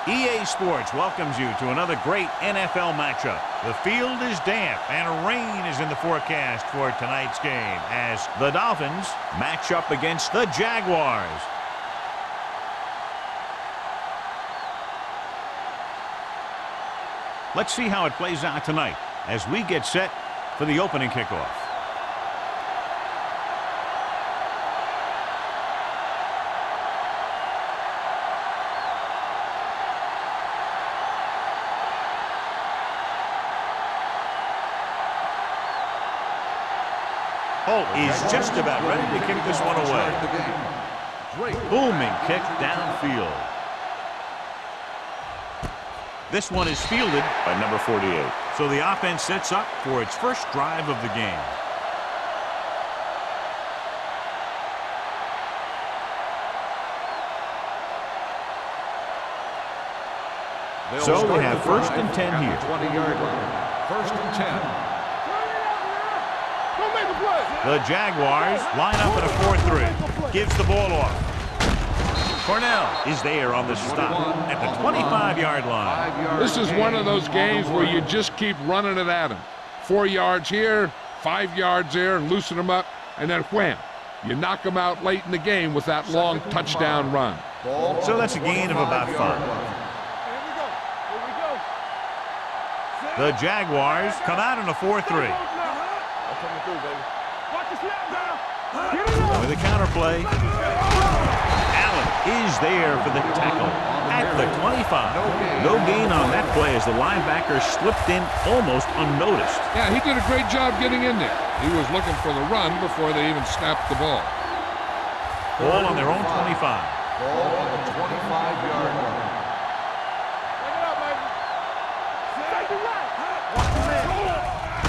EA Sports welcomes you to another great NFL matchup. The field is damp and rain is in the forecast for tonight's game as the Dolphins match up against the Jaguars. Let's see how it plays out tonight as we get set for the opening kickoff. Holt is just about ready to kick this one away. Booming kick downfield. This one is fielded by number 48. So the offense sets up for its first drive of the game. So we have first and 10 here. 20-yard line. First and 10. The Jaguars line up in a 4-3. Gives the ball off. Cornell is there on the stop at the 25-yard line. This is one of those games where you just keep running it at him. 4 yards here, 5 yards there, and loosen them up, and then wham. You knock them out late in the game with that long touchdown run. So that's a gain of about 5. The Jaguars come out in a 4-3. With a counter play. Allen is there for the tackle at the 25. No gain on that play as the linebacker slipped in almost unnoticed. Yeah, he did a great job getting in there. He was looking for the run before they even snapped the ball. Ball on their own 25. Ball on the 25-yard line.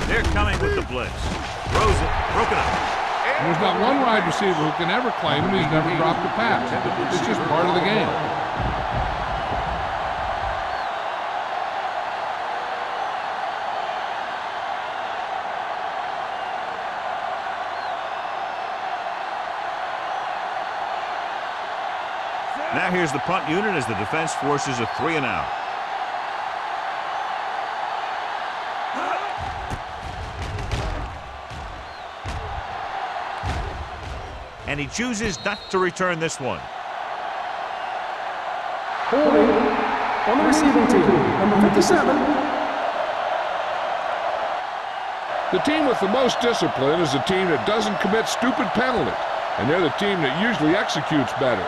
They're coming with the blitz. Throws it, broken up. There's not one wide receiver who can ever claim he's never dropped a pass. It's just part of the game. Now here's the punt unit as the defense forces a 3-and-out. And he chooses not to return this one. Holding on the receiving team, number 57. The team with the most discipline is the team that doesn't commit stupid penalties, and they're the team that usually executes better.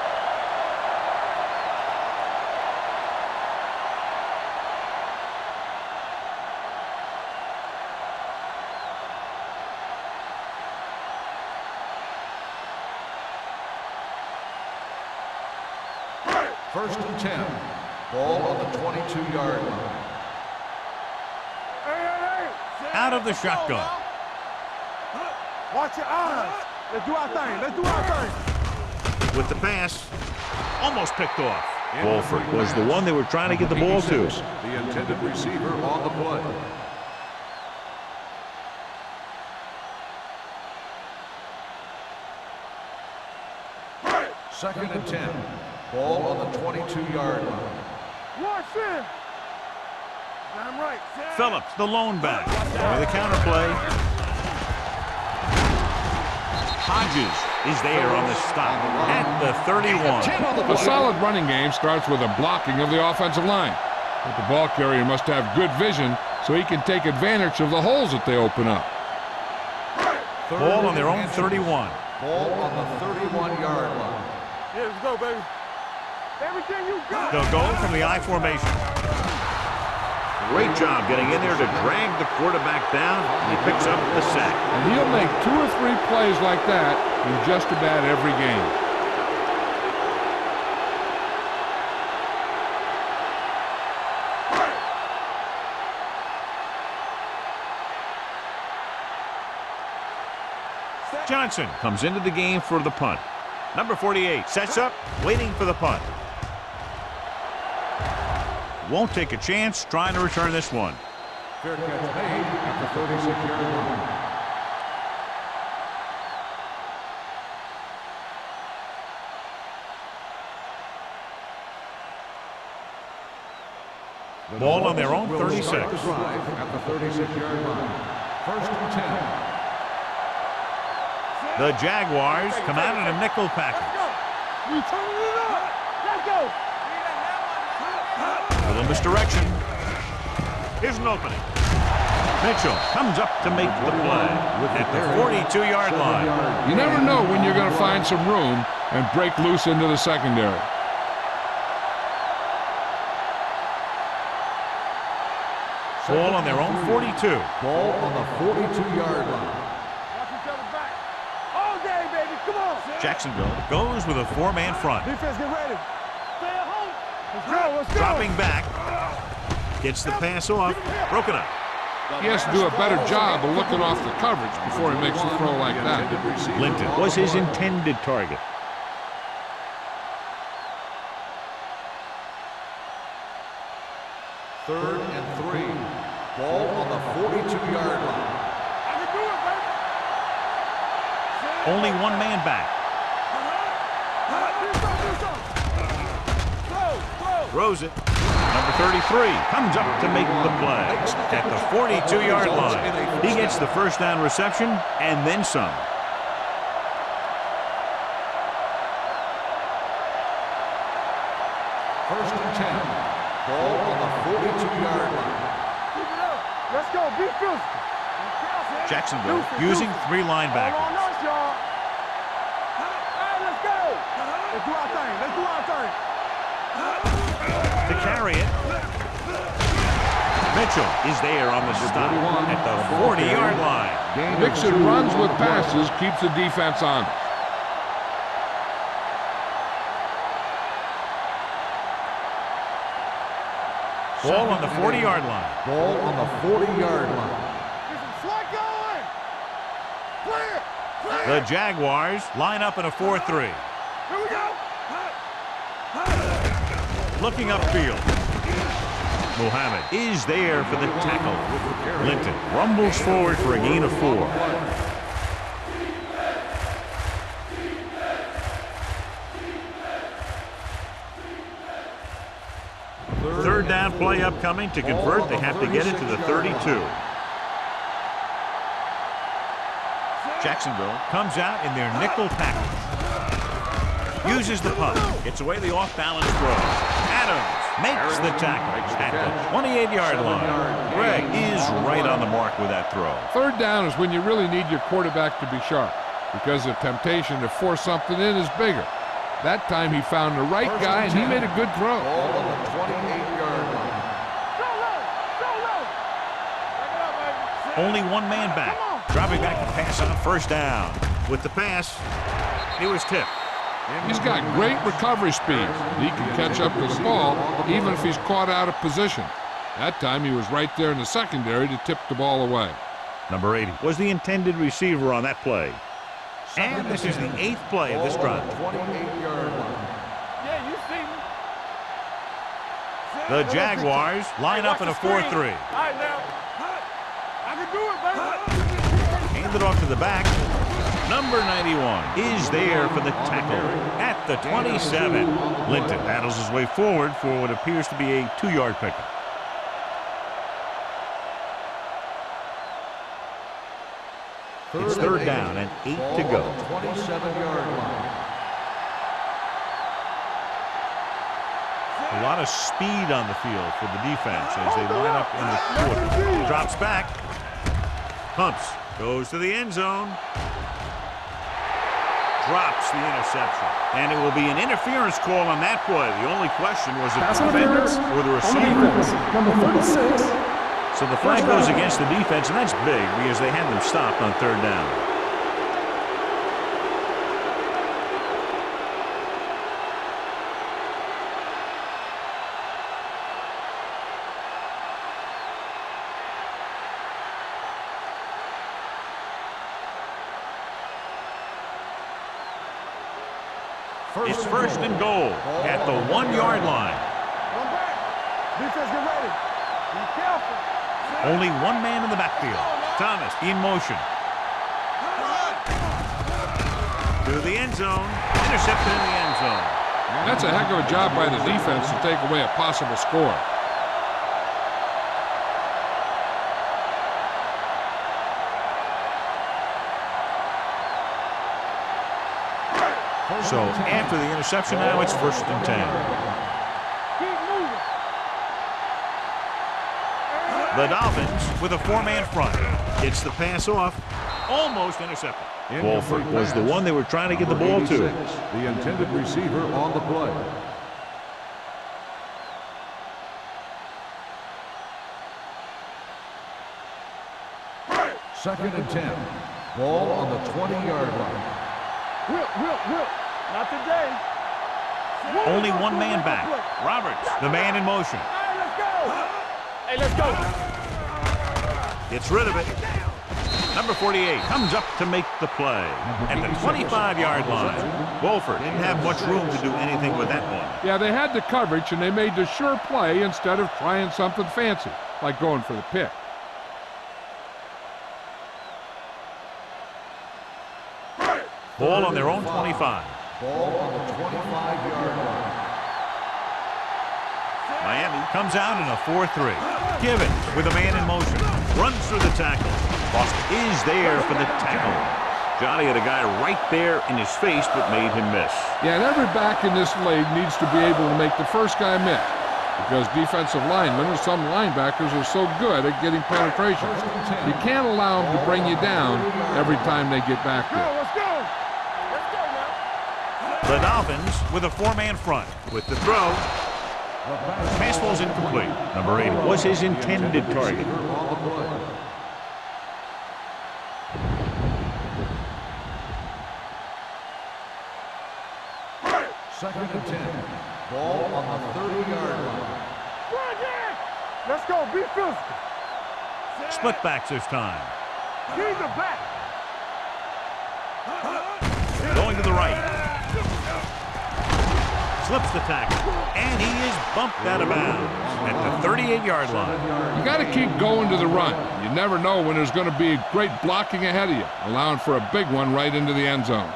First and 10. Ball on the 22-yard line. Out of the shotgun. Watch your eyes. Let's do our thing. Let's do our thing. With the pass, almost picked off. Wolford was the one they were trying to get the ball to. The intended receiver on the play. Second and 10. Ball on the 22-yard line. Watch it. I'm right. Phillips, the lone back. With a counter play. Hodges is there on the stop at the 31. A solid running game starts with a blocking of the offensive line. But the ball carrier must have good vision so he can take advantage of the holes that they open up. Ball on their own 31. Ball on the 31-yard line. Yeah, let's go, baby. Everything you got. They'll go from the I formation. Great job getting in there to drag the quarterback down. And he picks up the sack. And he'll make 2 or 3 plays like that in just about every game. Johnson comes into the game for the punt. Number 48 sets up, waiting for the punt. Won't take a chance trying to return this one. Fair catch made at the 36-yard line. Ball on their own Will 36. start the drive at the 36-yard line. First and 10. The Jaguars come out in a nickel package. We turning it up. Let's go. Little misdirection. Here's an opening. Mitchell comes up to make the play at the 42-yard line. You never know when you're going to find some room and break loose into the secondary. Ball on their own 42. Ball on the 42-yard line. Watch each other back. All day, baby. Come on. Jacksonville goes with a four-man front. Defense, get ready. Stay at home. Let's go. Let's go. Dropping back. Gets the pass off. Broken up. He has to do a better job of looking off the coverage before he makes a throw like that. Linton was his intended target. Third and 3. Ball on the 42-yard line. I can do it, baby. Only one man back. Throws it. Number 33 comes up to make the play at the 42-yard line. He gets the first down reception and then some. First and 10. Ball on the 42-yard line. Keep it up. Let's go. Be physical. Jacksonville using three All on linebackers. us, y'all. Hey, let's go. Let's do our thing. Let's do our thing. To carry it. Mitchell is there on the stop at the 40-yard line. Mixing runs with passes keeps the defense honest. Ball on the 40-yard line. Ball on the 40-yard line. Get some slot going. Clear. Clear. The Jaguars line up in a 4-3. Here we go. Looking upfield. Muhammad is there for the tackle. Linton rumbles forward for a gain of 4. Third down play upcoming. To convert, they have to get it to the 32. Jacksonville comes out in their nickel package. Uses the punt. Gets away the off-balance throw. Adams makes the tackle at the 28-yard line. Greg is right on the mark with that throw. Third down is when you really need your quarterback to be sharp because the temptation to force something in is bigger. That time he found the right guy and he made a good throw. Ball on the 28-yard line. Go low. Go low. Back it up, baby. Only one man back. Dropping back to pass on first down. With the pass, it was tipped. He's got great recovery speed. He can catch up with the ball even if he's caught out of position. That time he was right there in the secondary to tip the ball away. Number 80 was the intended receiver on that play. And this is the 8th play of this drive. 28-yard line. Yeah, you see me. The Jaguars line up in a 4-3. All right, now. I can do it, baby. Hand it off to the back. Number 91 is there for the tackle at the 27. Linton battles his way forward for what appears to be a 2-yard pickup. It's third down and 8 to go. 27-yard line. A lot of speed on the field for the defense as they line up in the quarter. Drops back. Pumps. Goes to the end zone. Drops the interception. And it will be an interference call on that play. The only question was the Pass defender interference or the on the receiver. defense. Number 36. So the flag goes against the defense, and that's big because they had them stopped on third down. It's first and goal at the 1-yard line. Come back. Defense, get ready. Be careful. Only one man in the backfield. Thomas in motion. To the end zone. Intercepted in the end zone. That's a heck of a job by the defense to take away a possible score. So after the interception, now it's 1st and 10. Keep moving. The Dolphins with a 4-man front. Gets the pass off. Almost intercepted. Wolford was the one they were trying to get the ball to. The intended receiver on the play. Second and 10. Ball on the 20-yard line. Whip. Not today. Only one man back. Roberts, the man in motion. Hey, let's go. Gets rid of it. Number 48 comes up to make the play at the 25-yard line. Wolford didn't have much room to do anything with that one. Yeah, they had the coverage, and they made the sure play instead of trying something fancy, like going for the pick. Ball on their own 25. Ball on the 25-yard line. Miami comes out in a 4-3. Givens with a man in motion. Runs through the tackle. Boston is there for the tackle. Johnny had a guy right there in his face but made him miss. Yeah, and every back in this league needs to be able to make the first guy miss, because defensive linemen and some linebackers are so good at getting penetrations. You can't allow them to bring you down every time they get back there. Let's go. Let's go now. The Dolphins with a 4-man front. With the throw, pass ball's incomplete. Number 8 was his intended target. Second and 10. Ball on the 30-yard line. Let's go. Be physical. Split backs this time. He's a back. Going to the right. Slips the tackle. And he is bumped out of bounds at the 38-yard line. You got to keep going to the run. You never know when there's going to be great blocking ahead of you, allowing for a big one right into the end zone.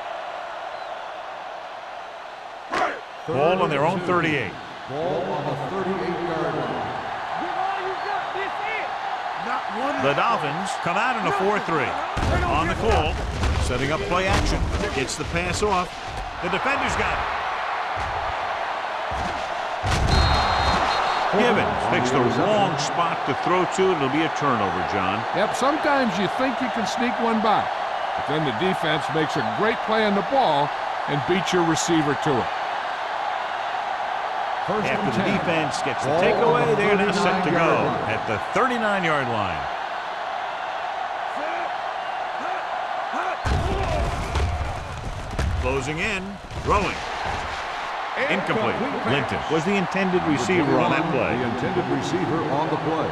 Ball on their own 38. Ball on the 38-yard line. Give all you got. This it. Not one. The Dolphins come out in a 4-3. On the call, setting up play action. Gets the pass off. The defender's got it. Givens picks the wrong spot to throw to. It'll be a turnover, John. Yep, sometimes you think you can sneak one by, but then the defense makes a great play on the ball and beats your receiver to it. After the defense gets the takeaway, they're now set to go at the 39-yard line. Closing in, throwing. Incomplete. Linton was the intended receiver on that play. The intended receiver on the play.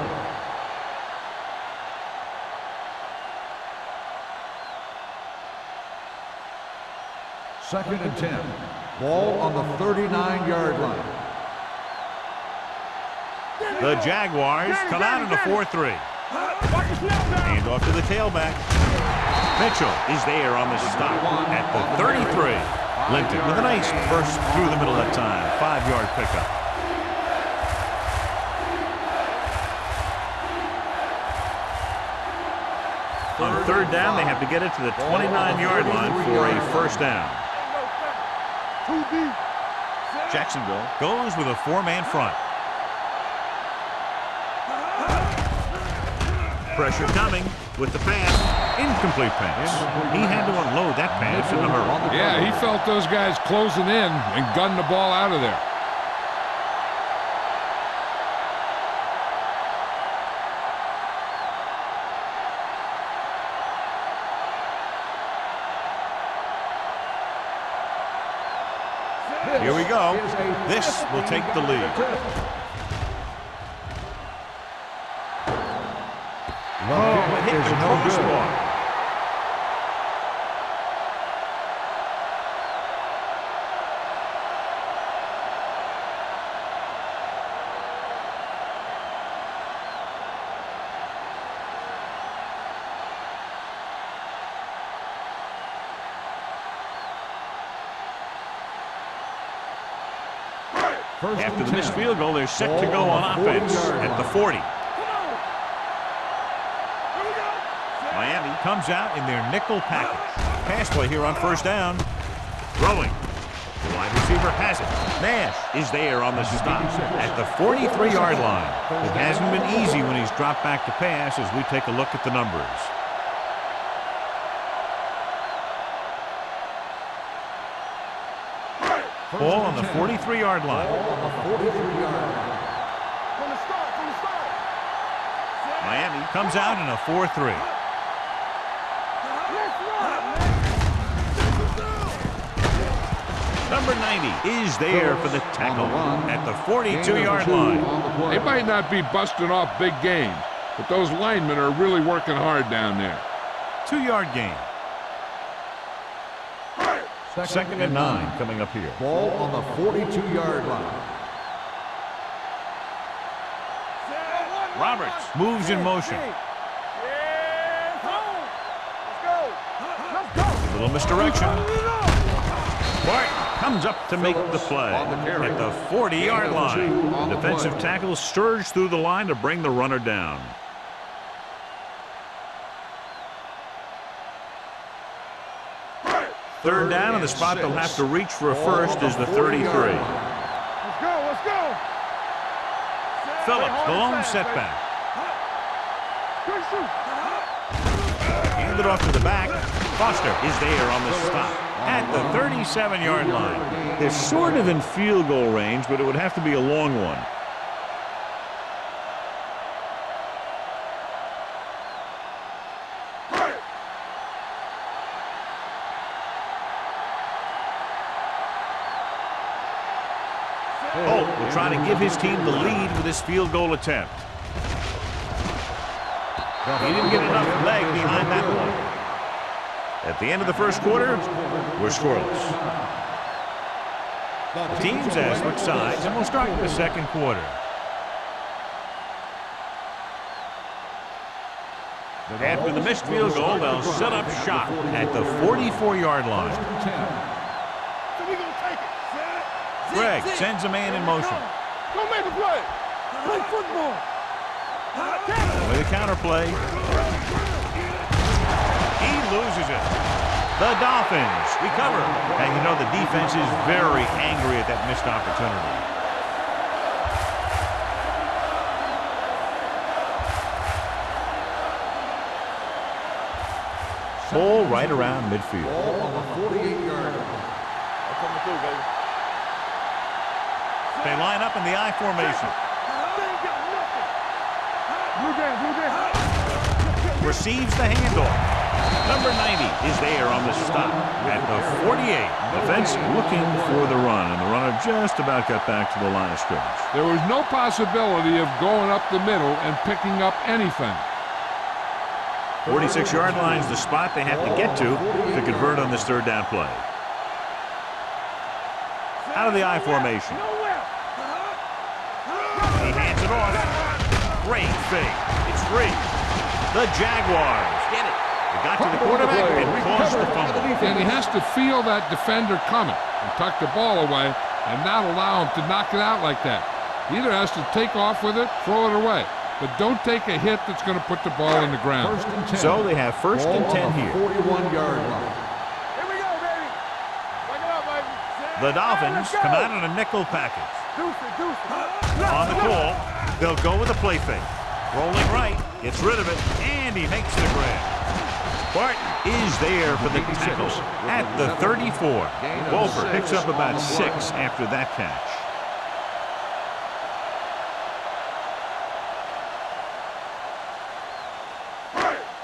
Second and 10. Ball on the 39-yard line. The Jaguars come out in a 4-3. Hand off to the tailback. Mitchell is there on the stop at the 33. Linton with a nice burst through the middle that time. 5-yard pickup. On 3rd down, they have to get it to the 29-yard line for a first down. Jacksonville goes with a 4-man front. Pressure coming with the pass. Incomplete pass. He had to unload that pass in a hurry. Yeah, he felt those guys closing in and gunned the ball out of there. Here we go. This will take the lead. Oh, Hit the crossbar. After the missed field goal, they're set to go on offense at the 40. Miami comes out in their nickel package. Pass play here on 1st down. Throwing. The wide receiver has it. Nash is there on the stop at the 43-yard line. It hasn't been easy when he's dropped back to pass as we take a look at the numbers. Ball on the 43-yard line. Miami comes out in a 4-3. Number 90 is there for the tackle at the 42-yard line. They might not be busting off big games, but those linemen are really working hard down there. 2-yard gain. Second and 9 coming up here. Ball on the 42-yard line. Roberts moves in motion. A little misdirection. Barton comes up to make the play at the 40-yard line. The defensive tackle surged through the line to bring the runner down. Third down, and the spot they'll have to reach for a first is the 33. Let's go. Phillips, the lone setback. Handed off to the back. Foster is there on the stop at the 37-yard line. They're sort of in field goal range, but it would have to be a long one. Holt will try to give his team the lead with this field goal attempt. He didn't get enough leg behind that one. At the end of the first quarter, we're scoreless. The teams have switched sides, and we'll start the second quarter. After the missed field goal, they'll set up shop at the 44-yard line. Greg sends a man in motion. Go make a play. Play football. With a counter play. He loses it. The Dolphins recover. And you know the defense is very angry at that missed opportunity. Ball right around midfield. Ball on the 48-yard line. They line up in the I formation. Receives the handoff. Number 90 is there on the stop at the 48. Defense looking for the run, and the runner just about got back to the line of scrimmage. There was no possibility of going up the middle and picking up anything. 46-yard line is the spot they have to get to convert on this third down play. Out of the I formation. He hands it off. Great fake. It's free. The Jaguars get it. They got to the quarterback and caused the fumble. And he has to feel that defender coming and tuck the ball away and not allow him to knock it out like that. He either has to take off with it, throw it away. But don't take a hit that's going to put the ball in the ground. So they have first and 10 here. 41-yard line. Here we go, baby. Back it up, baby. The Dolphins come out in a nickel package. Deuce. On the call, they'll go with a play fake. Rolling right, gets rid of it, and he makes the grab. Barton is there for the tackle at the 34. Wolfer picks up about 6 after that catch.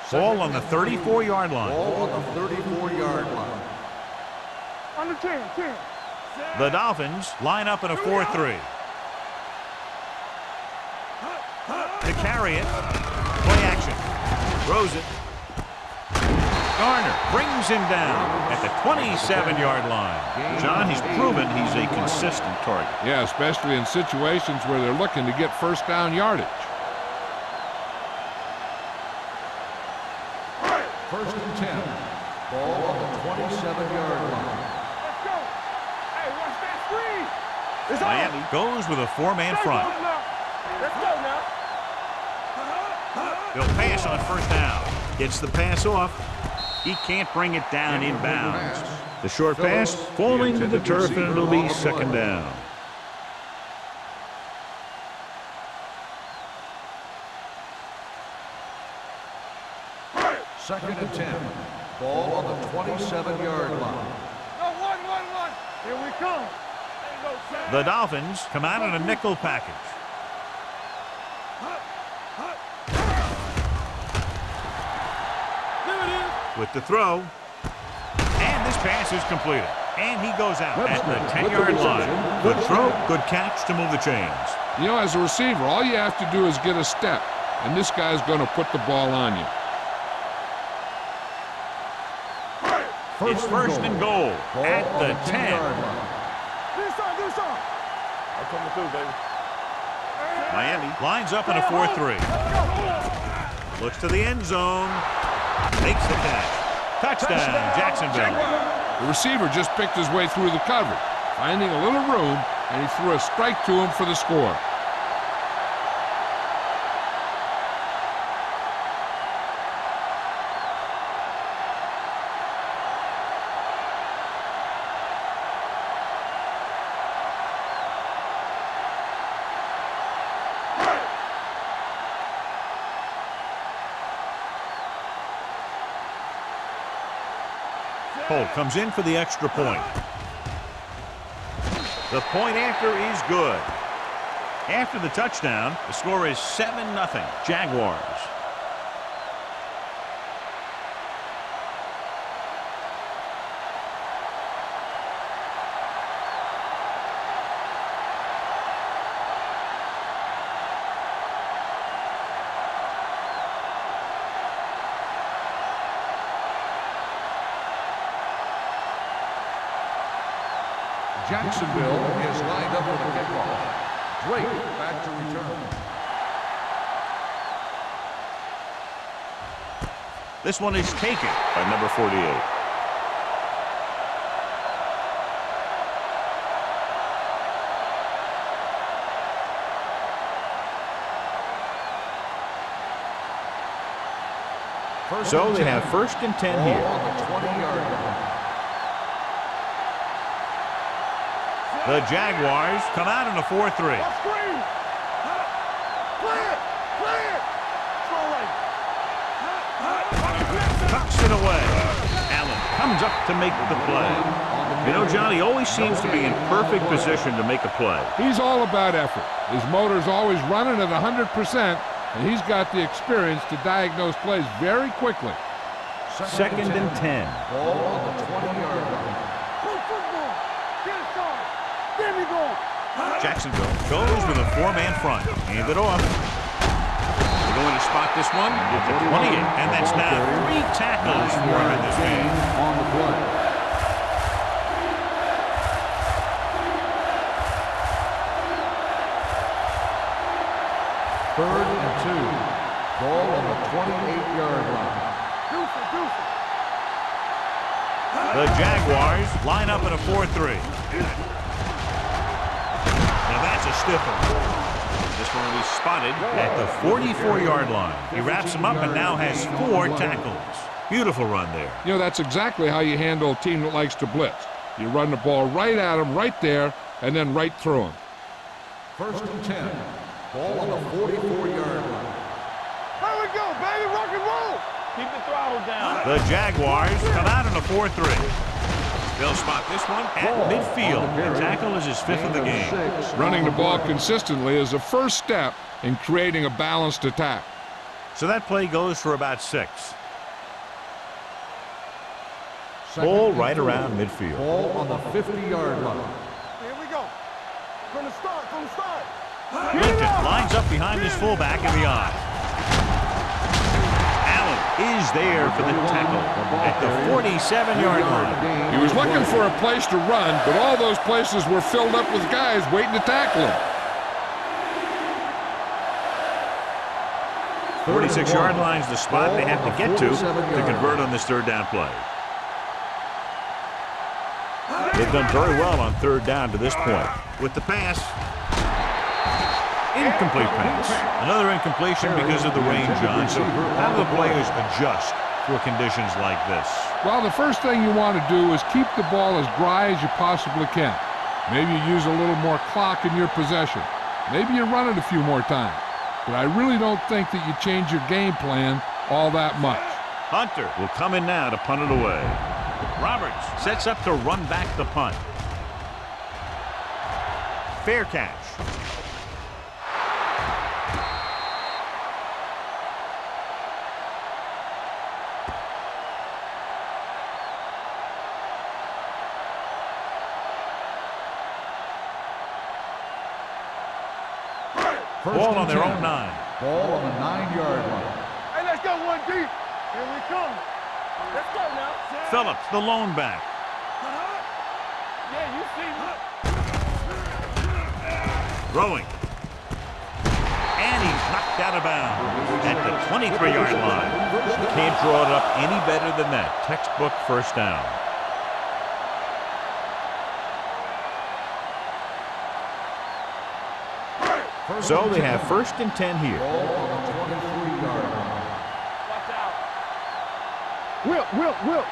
Ball on the 34-yard line. Ball on the 34-yard line. Under 10. The Dolphins line up in a 4-3. To carry it, play action. Throws it. Garner brings him down at the 27-yard line. John, he's proven he's a consistent target. Yeah, especially in situations where they're looking to get first down yardage. First and 10. Ball on the 27-yard line. Let's go. Hey, watch that screen. It's Miami goes with a 4-man front. Let's go now. They'll pass on first down. Gets the pass off. He can't bring it down inbounds. The short pass falling to the turf, and it'll be second down. Second and 10. Ball on the 27-yard line. No, one. Here we come. The Dolphins come out in a nickel package. There it is. With the throw. And this pass is completed. And he goes out at the 10-yard line. Good throw, good catch to move the chains. You know, as a receiver, all you have to do is get a step, and this guy's going to put the ball on you. It's first and goal at the 10. Do something. I'm coming through, baby. Miami lines up in a 4-3. Looks to the end zone. Makes the catch. Touchdown, Jacksonville. The receiver just picked his way through the coverage, finding a little room, and he threw a strike to him for the score. Holt comes in for the extra point. The point after is good. After the touchdown, the score is 7-0, Jaguars. Jacksonville is lined up for the kickoff. Drake back to return. This one is taken by number 48. So they have first and 10 here. On the 20-yard line. The Jaguars come out in a 4-3. Screen. Play it. Throw right. Tucks it away. Allen comes up to make the play. You know, John, he always seems to be in perfect position to make a play. He's all about effort. His motor's always running at 100%, and he's got the experience to diagnose plays very quickly. Second and 10. Ball on the 20-yard line. Football. Get it started. There we go. Jacksonville goes with a 4-man front. Hand it off. They're going to spot this one at the 28. And that's now 3 tackles for him in this game. On the play. Third and 2. Ball on the 28-yard line. Deuce it. The Jaguars line up in a 4-3. Now that's a stiff one. This one will be spotted at the 44-yard line. He wraps him up and now has 4 tackles. Beautiful run there. You know, that's exactly how you handle a team that likes to blitz. You run the ball right at them, right there, and then right through them. First and 10. Ball on the 44-yard line. There we go, baby. Rock and roll. Keep the throttle down. The Jaguars come out in a 4-3. They'll spot this one at midfield. The tackle is his 5th of the game. Running the ball consistently is the first step in creating a balanced attack. So that play goes for about 6. Ball right around midfield. Ball on the 50-yard line. Here we go. From the start. Lincoln lines up behind his fullback in the eye. Allen is there for the tackle at the 47-yard line. He was looking for a place to run, but all those places were filled up with guys waiting to tackle him. 46-yard line's the spot they have to get to convert on this third down play. They've done very well on third down to this point. With the pass, incomplete pass. Another incompletion because of the rain, John. So how do the players adjust for conditions like this? Well, the first thing you want to do is keep the ball as dry as you possibly can. Maybe you use a little more clock in your possession. Maybe you run it a few more times. But I really don't think that you change your game plan all that much. Hunter will come in now to punt it away. Roberts sets up to run back the punt. Fair catch. Ball on their own 9. Ball on the 9-yard line. Hey, let's go 1 deep. Here we come. Let's go now. Phillips, the lone back. Yeah, you see me. Throwing. And he's knocked out of bounds at the 23-yard line. Can't draw it up any better than that. Textbook first down. So they have 1st and 10 here. Ball on the 23-yard line. Watch out. Will.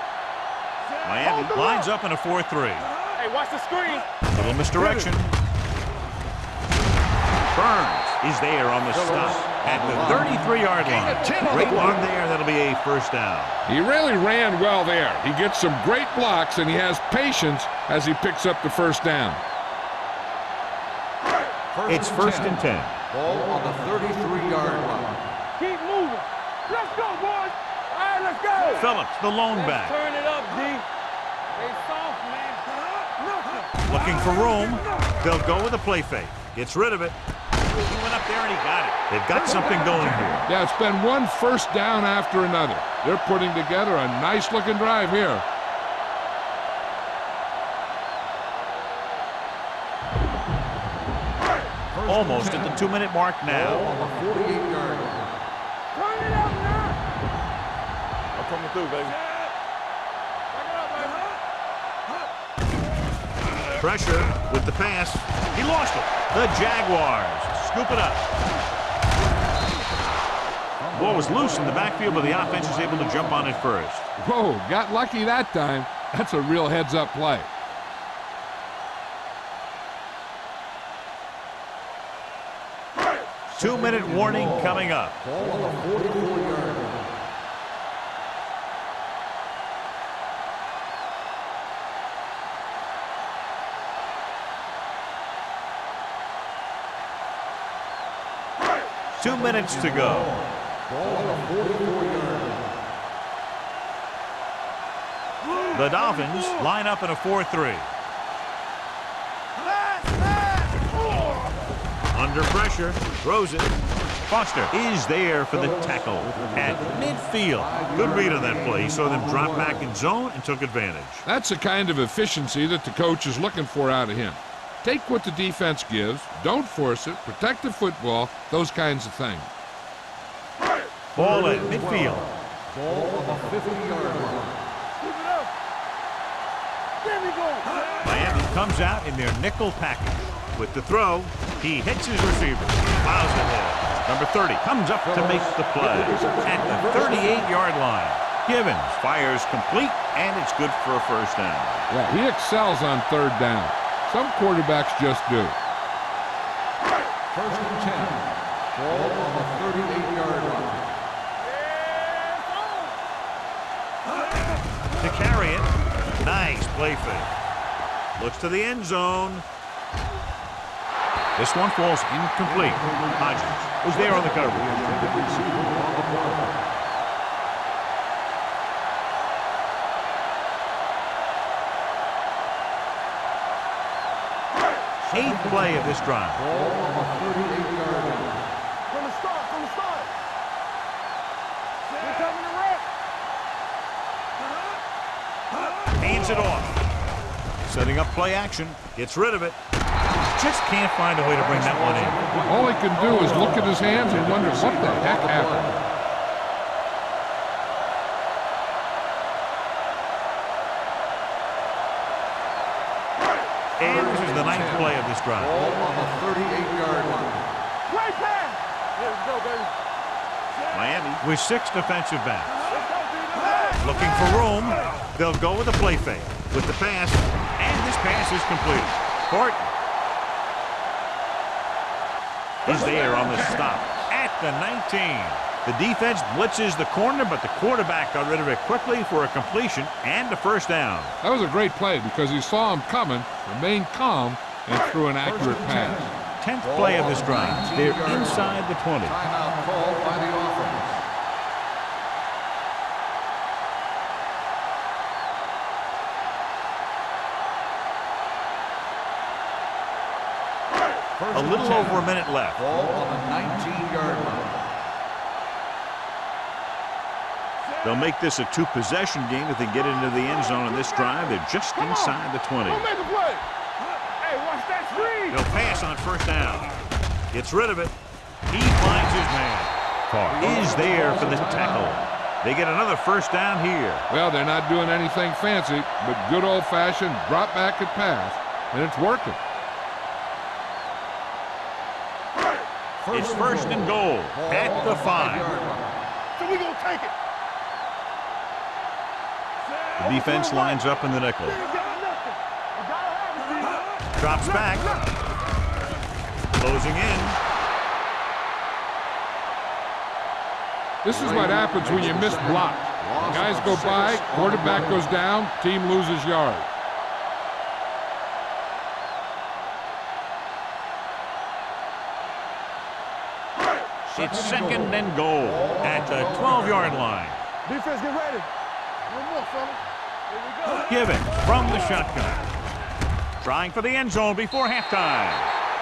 Miami lines up in a 4-3. Hey, watch the screen. Little misdirection. Burns is there on the stop at the 33-yard line. Great run there. That'll be a first down. He really ran well there. He gets some great blocks, and he has patience as he picks up the first down. It's 1st and 10. Ball on the 33-yard line. Keep moving. Let's go, boys. All right, let's go. Phillips, the lone back. Turn it up, D. They soft, man. Looking for room. They'll go with a play fake. Gets rid of it. He went up there and he got it. They've got something going here. Yeah, it's been one first down after another. They're putting together a nice-looking drive here. Almost at the 2-minute mark now. Ball on the 48-yard line. Turn it up now. I'm coming through, baby. Pressure with the pass. He lost it. The Jaguars scoop it up. Ball was loose in the backfield, but the offense was able to jump on it first. Whoa, got lucky that time. That's a real heads-up play. Two-minute warning coming up. Ball on the 44-yard line. Two minutes to go. Ball on the 44-yard line. The Dolphins line up in a 4-3. Under pressure, throws it. Foster is there for the tackle at midfield. Good read on that play. He saw them drop back in zone and took advantage. That's the kind of efficiency that the coach is looking for out of him. Take what the defense gives, don't force it, protect the football, those kinds of things. Ball at midfield. Ball on the 50-yard line. Keep it up. There we go. Miami comes out in their nickel package. With the throw, he hits his receiver. Plows ahead. Number 30 comes up to make the play at the 38-yard line. Givens fires complete, and it's good for a first down. Yeah, he excels on third down. Some quarterbacks just do. 1st and 10. Ball on the 38-yard line. To carry it, nice play fake. Looks to the end zone. This one falls incomplete. Hodges was there on the coverage. Eighth play of this drive. Ball on the 38-yard line. From the start. We're coming to wreck. Hands it off. Setting up play action. Gets rid of it. Just can't find a way to bring that one in. All he can do is look at his hands and wonder what the heck happened. And this is the ninth play of this drive. Ball on the 38-yard line. Play pass. Here we go, baby. Miami with 6 defensive backs. Let's go, Looking for room. They'll go with a play fake. With the pass, and this pass is completed. Thornton is there on the stop at the 19. The defense blitzes the corner, but the quarterback got rid of it quickly for a completion and a first down. That was a great play because he saw him coming, remained calm, and threw an accurate pass. 10th play of this drive. They're inside the 20. Timeout called by the offense. A little over a minute left. Ball on the 19-yard line. They'll make this a two-possession game if they get into the end zone in this drive. They're just inside the 20. Go make a play. Hey, watch that screen. They'll pass on first down. Gets rid of it. He finds his man. Carr is there for the tackle. They get another first down here. Well, they're not doing anything fancy, but good old-fashioned drop back and pass, and it's working. It's first and goal at the 5. So we gonna take it. The defense lines up in the nickel. Drops back. Closing in. This is what happens when you miss blocks. Guys go by, quarterback goes down, team loses yards. It's second and goal at the 12-yard line. Defense, get ready. One more, fella. Here we go. Give it from the shotgun. Trying for the end zone before halftime.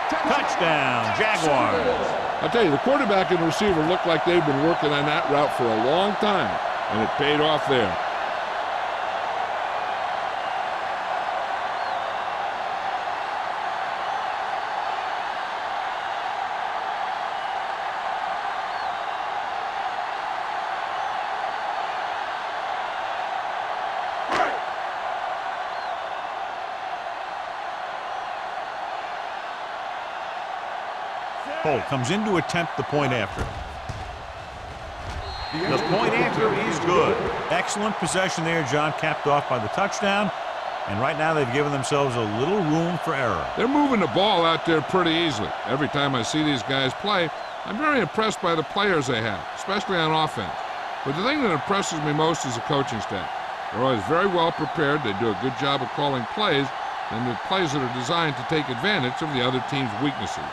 Touchdown, Jaguars. I'll tell you, the quarterback and the receiver look like they've been working on that route for a long time, and it paid off there. Cole comes in to attempt the point after. The point after is good. Excellent possession there, John, capped off by the touchdown. And right now they've given themselves a little room for error. They're moving the ball out there pretty easily. Every time I see these guys play, I'm very impressed by the players they have, especially on offense. But the thing that impresses me most is the coaching staff. They're always very well prepared. They do a good job of calling plays, and the plays that are designed to take advantage of the other team's weaknesses.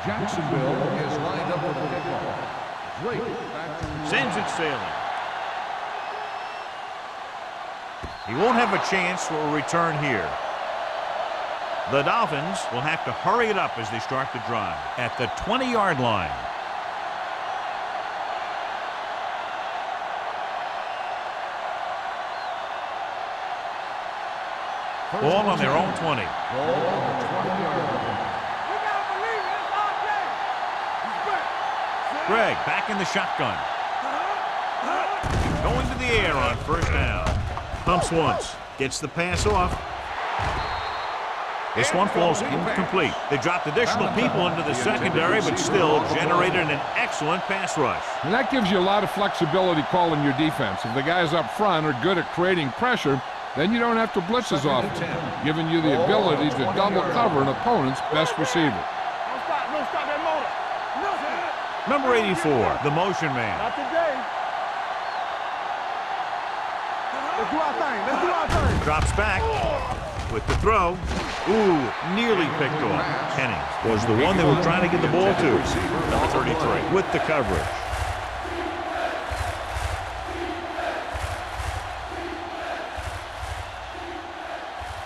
Jacksonville is lined up with the kickoff. Drake back to Sends it sailing. He won't have a chance for a return here. The Dolphins will have to hurry it up as they start the drive at the 20-yard line. Ball on their own 20. ball on the 20-yard line. We gotta believe it. It's our day. He's back. Greg back in the shotgun. Going to the air on first down. Pumps once. Gets the pass off. This one falls incomplete. They dropped additional people into the secondary, but still generated an excellent pass rush. And that gives you a lot of flexibility calling your defense. If the guys up front are good at creating pressure, then you don't have to blitz as often, giving you the ability to double cover an opponent's best receiver. Don't stop that motor. Nothing. Number 84, the motion man. Not today. Let's do our thing. Let's do our thing. Drops back with the throw. Ooh, nearly picked off. Hennings was the one they were trying to get the ball to. Number 33 with the coverage.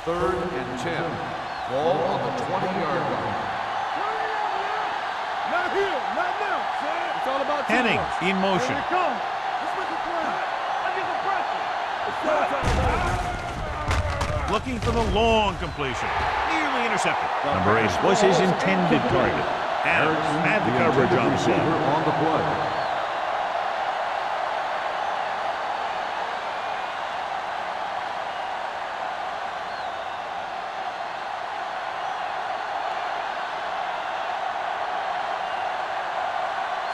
Third and 10. Ball on the 20-yard line. Not here. Not now. It's all about Hennings teamwork. in motion. Here we come. Let's make it play. Let's get some pressure. It's showtime. Looking for the long completion. Nearly intercepted. Number 8 was his intended target. Adams had the coverage on the Receiver ball. on the play.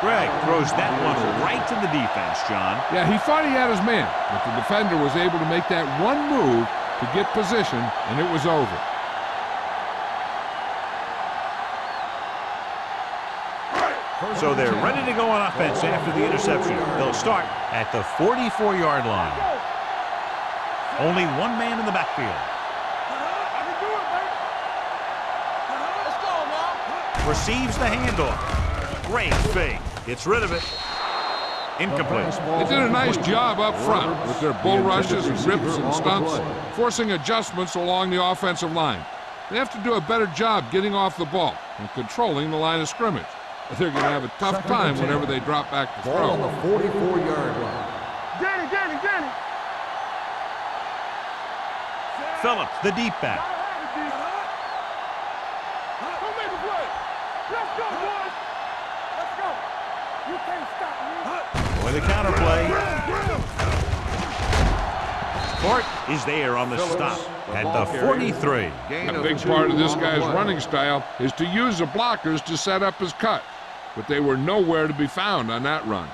Greg throws that one right to the defense, John. Yeah, he thought he had his man, but the defender was able to make that one move to get position, and it was over. So they're ready to go on offense after the interception. They'll start at the 44-yard line. Only one man in the backfield. Receives the handoff. Great fake. Gets rid of it. Incomplete. They did a nice job up front with their bull rushes and rips and stunts, forcing adjustments along the offensive line. They have to do a better job getting off the ball and controlling the line of scrimmage. They're going to have a tough time whenever they drop back to Ball throw. on the 44-yard line. Danny. Phillips, the deep back. Don't make a play. Let's go, boys. Let's go. You can't stop me. With a counter play. Court is there on the stop at the 43. A big part of this guy's running style is to use the blockers to set up his cut, but they were nowhere to be found on that run.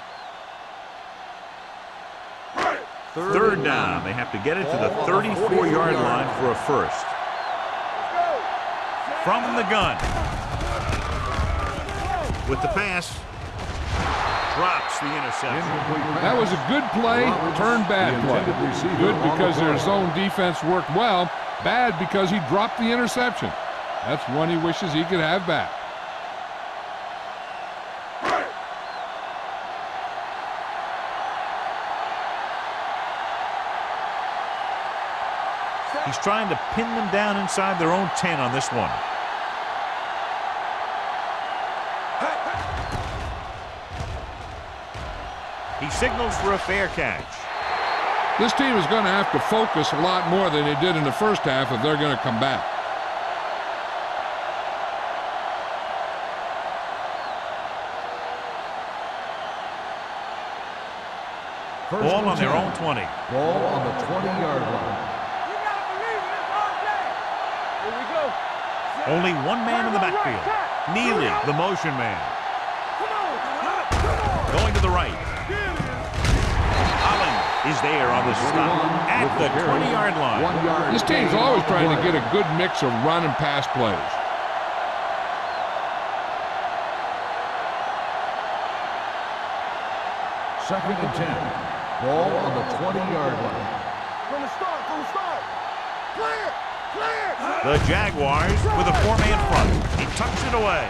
Third down. They have to get it to the 34-yard line for a first. From the gun. With the pass. Drops the interception. That was a good play, turned bad play. Good because their zone defense worked well, bad because he dropped the interception. That's one he wishes he could have back. He's trying to pin them down inside their own 10 on this one. He signals for a fair catch. This team is going to have to focus a lot more than they did in the first half if they're going to come back. Ball on their own 20. Ball on the 20-yard line. You gotta believe in this all day. Here we go. Only one man in the backfield. Neely, the motion man. Come on. Going to the right. Allen is there on the stop at the 20-yard line. This team's always trying to get a good mix of run and pass plays. Second and 10. Ball on the 20-yard line. From the start. Clear. The Jaguars with a four-man front. He tucks it away.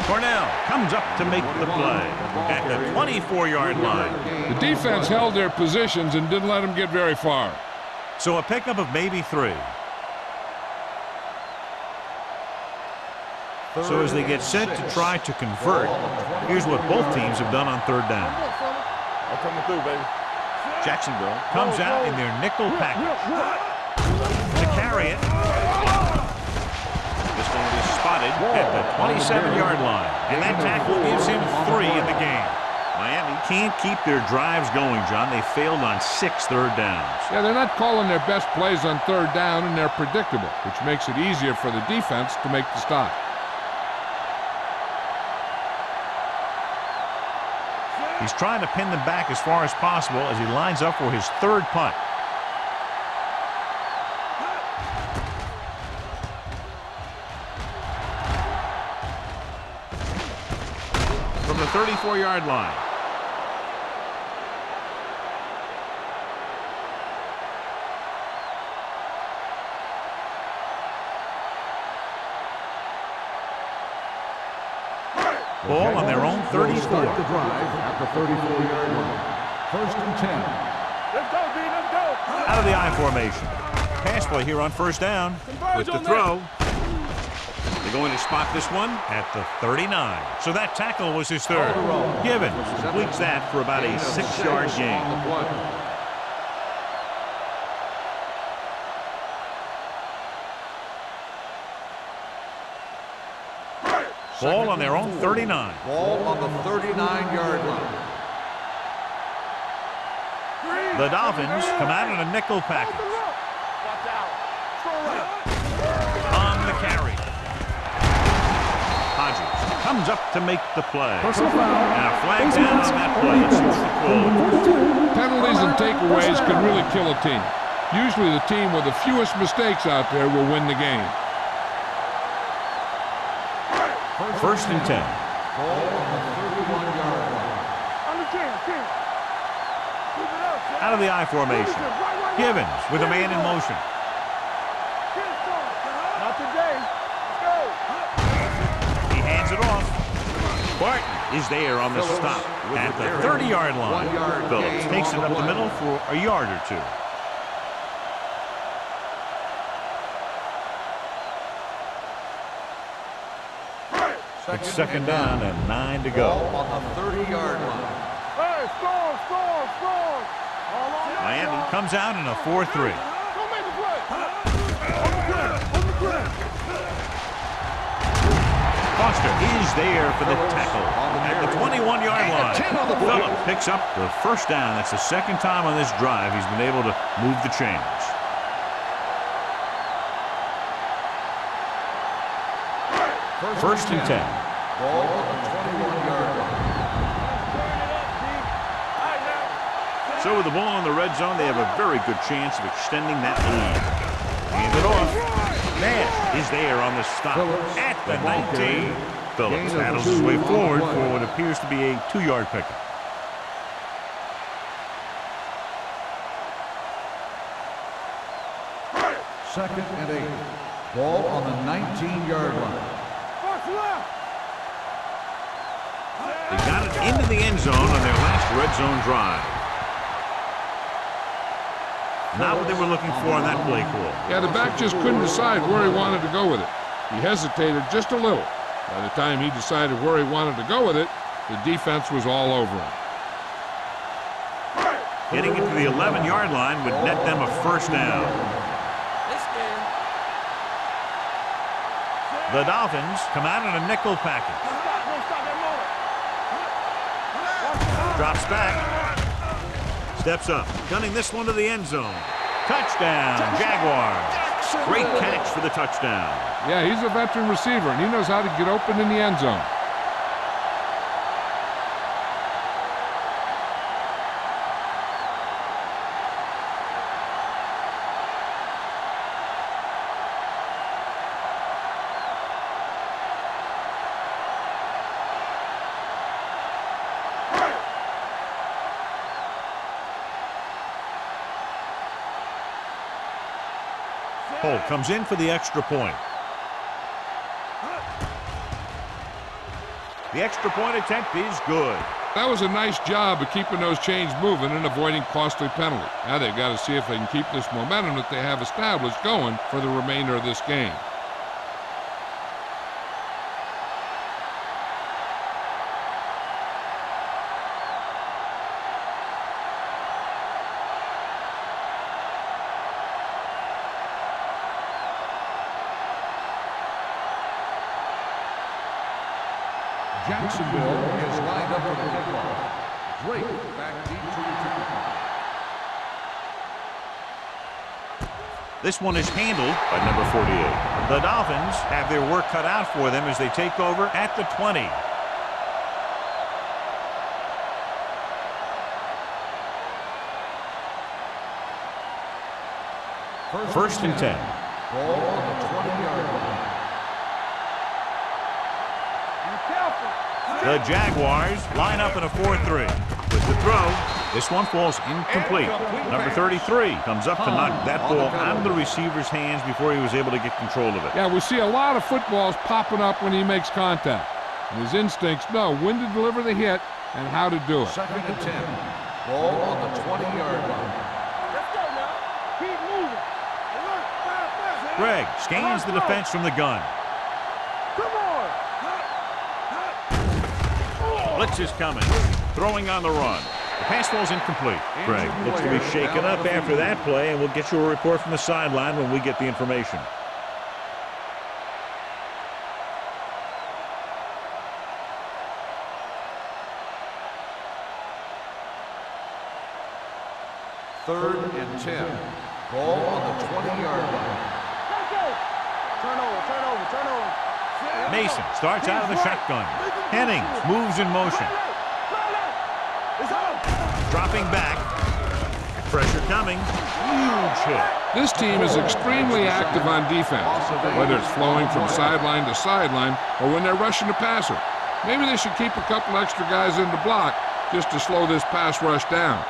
Cornell comes up to make the play at the 24-yard line. The defense held their positions and didn't let them get very far. So a pickup of maybe 3. So as they get set to try to convert, here's what both teams have done on third down. I'm coming through, baby. Jacksonville comes out in their nickel package to carry it. This one is spotted at the 27-yard line, and that tackle gives him 3 in the game. Miami can't keep their drives going, John. They failed on 6 third downs. Yeah, they're not calling their best plays on third down, and they're predictable, which makes it easier for the defense to make the stop. He's trying to pin them back as far as possible as he lines up for his third punt. From the 34-yard line. Ball on their own 34. Start the drive at the 34-yard line. First and 10. Let's go, D. Let's go. Out of the I formation. Pass play here on first down. With the throw. They're going to spot this one at the 39. So that tackle was his third. Given completes that for about a 6-yard gain. Ball on their own 39. Ball on the 39-yard line. The Dolphins come out in a nickel package. On the carry. Hodges comes up to make the play. Personal foul. And a flag Face down mask on that on play. Let's see defense. what the call is. Number 42. Penalties and takeaways First can down. really kill a team. Usually the team with the fewest mistakes out there will win the game. First and 10. Ball on the 31-yard line. On the 10. Keep it up, son. Out of the I formation. Right. Givens with a man in motion. Get it started. Not today. Let's go. He hands it off. Barton is there on the stop at the 30-yard line. 1 yard Phillips gain takes it on up the the play. middle for a yard or two. It's second down and 9 to Ball go. on the 30-yard line. Hey, score. All on that, Miami y'all. comes out in a 4-3. Go make the play. On the ground. Foster is there for the tackle at the 21-yard line. Phillips picks up the first down. That's the second time on this drive he's been able to move the chains. First and 10. Ball on the 21-yard line. So with the ball in the red zone, they have a very good chance of extending that lead. Hand it off. Nash is there on the stop at the 19. Phillips battles his way forward for what appears to be a 2-yard pickup. Second and 8. Ball on the 19-yard line. They got it into the end zone on their last red zone drive. Not what they were looking for on that play call. Yeah, the back just couldn't decide where he wanted to go with it. He hesitated just a little. By the time he decided where he wanted to go with it, the defense was all over him. Getting it to the 11-yard line would net them a first down. The Dolphins come out in a nickel package. Drops back. Steps up. Gunning this one to the end zone. Touchdown, Jaguars. Great catch for the touchdown. Yeah, he's a veteran receiver, and he knows how to get open in the end zone. Holt comes in for the extra point. The extra point attempt is good. That was a nice job of keeping those chains moving and avoiding costly penalty. Now they've got to see if they can keep this momentum that they have established going for the remainder of this game. Jacksonville is lined up for the kickoff. Drake back deep to return. This one is handled by number 48. The Dolphins have their work cut out for them as they take over at the 20. First and 10. Ball on the 20-yard line. The Jaguars line up in a 4-3. With the throw, this one falls incomplete. Number 33 comes up to knock that ball out of the receiver's hands before he was able to get control of it. Yeah, we see a lot of footballs popping up when he makes contact. And his instincts know when to deliver the hit and how to do it. Second and 10. Ball on the 20-yard line. Let's go now. Keep moving. Alert. Fast. Greg scans the defense from the gun. Come on. Blitz is coming. Throwing on the run. The pass falls incomplete. Greg looks to be shaken up after that play, and we'll get you a report from the sideline when we get the information. Third and 10. Ball on the 20-yard line. Let's go. Turn over. Mason starts out of the shotgun. Hennings moves in motion. Dropping back. Pressure coming. Huge hit. This team is extremely active on defense, whether it's flowing from sideline to sideline or when they're rushing the passer. Maybe they should keep a couple extra guys in the block just to slow this pass rush down.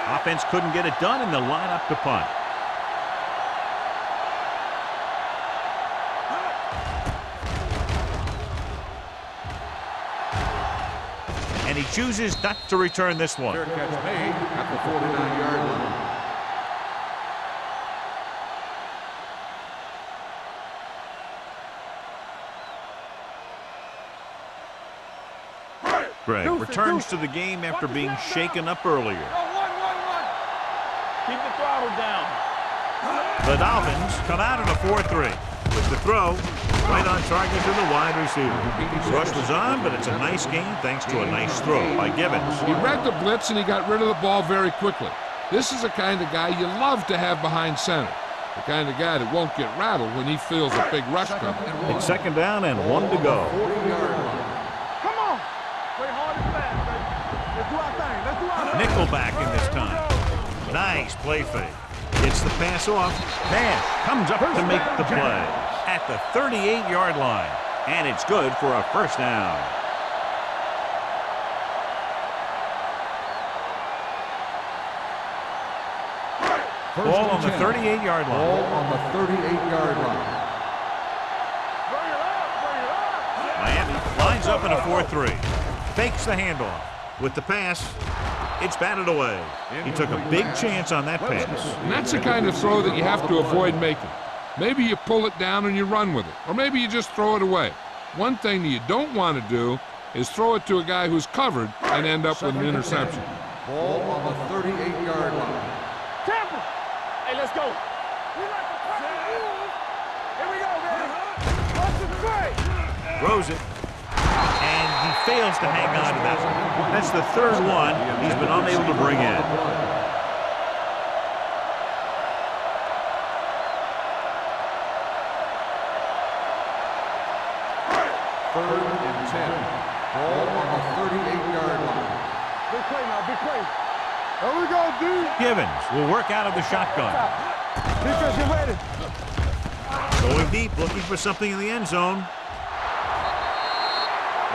Offense couldn't get it done in the lineup to punt. And he chooses not to return this one. Fair catch made at the 49-yard line. Greg returns to the game after being shaken up earlier. Keep the throttle down. The Dolphins come out in a 4-3. With the throw, right on target to the wide receiver. Rush was on, but it's a nice gain thanks to a nice throw by Gibbons. He read the blitz and he got rid of the ball very quickly. This is the kind of guy you love to have behind center. The kind of guy that won't get rattled when he feels a big rush coming. It's second down and 1 to go. 40-yard line. Come on. Play hard and fast, baby. Let's do our thing. Let's do our thing. Nickelback in this time. Nice play fake. Gets the pass off. Nash comes up to make the play at the 38-yard line. And it's good for a first down. Ball on the 38-yard line. Ball on the 38-yard line. Bring it up. Bring it up. Miami lines up in a 4-3. Fakes the handoff. With the pass, it's batted away. He took a big chance on that pass. And that's the kind of throw that you have to avoid making. Maybe you pull it down and you run with it, or maybe you just throw it away. One thing that you don't want to do is throw it to a guy who's covered and end up with an interception. Ball on the 38-yard line. Tampa. Hey, let's go. We like to cut the rules. Here we go, baby. Watch the play. Throws it. And he fails to hang on to that one. That's the third one he's been unable to bring in. Third and 10. Ball on the 38-yard line. Big play now, big play. Here we go, D. Gibbons will work out of the shotgun. Defense, get ready. Going deep, looking for something in the end zone.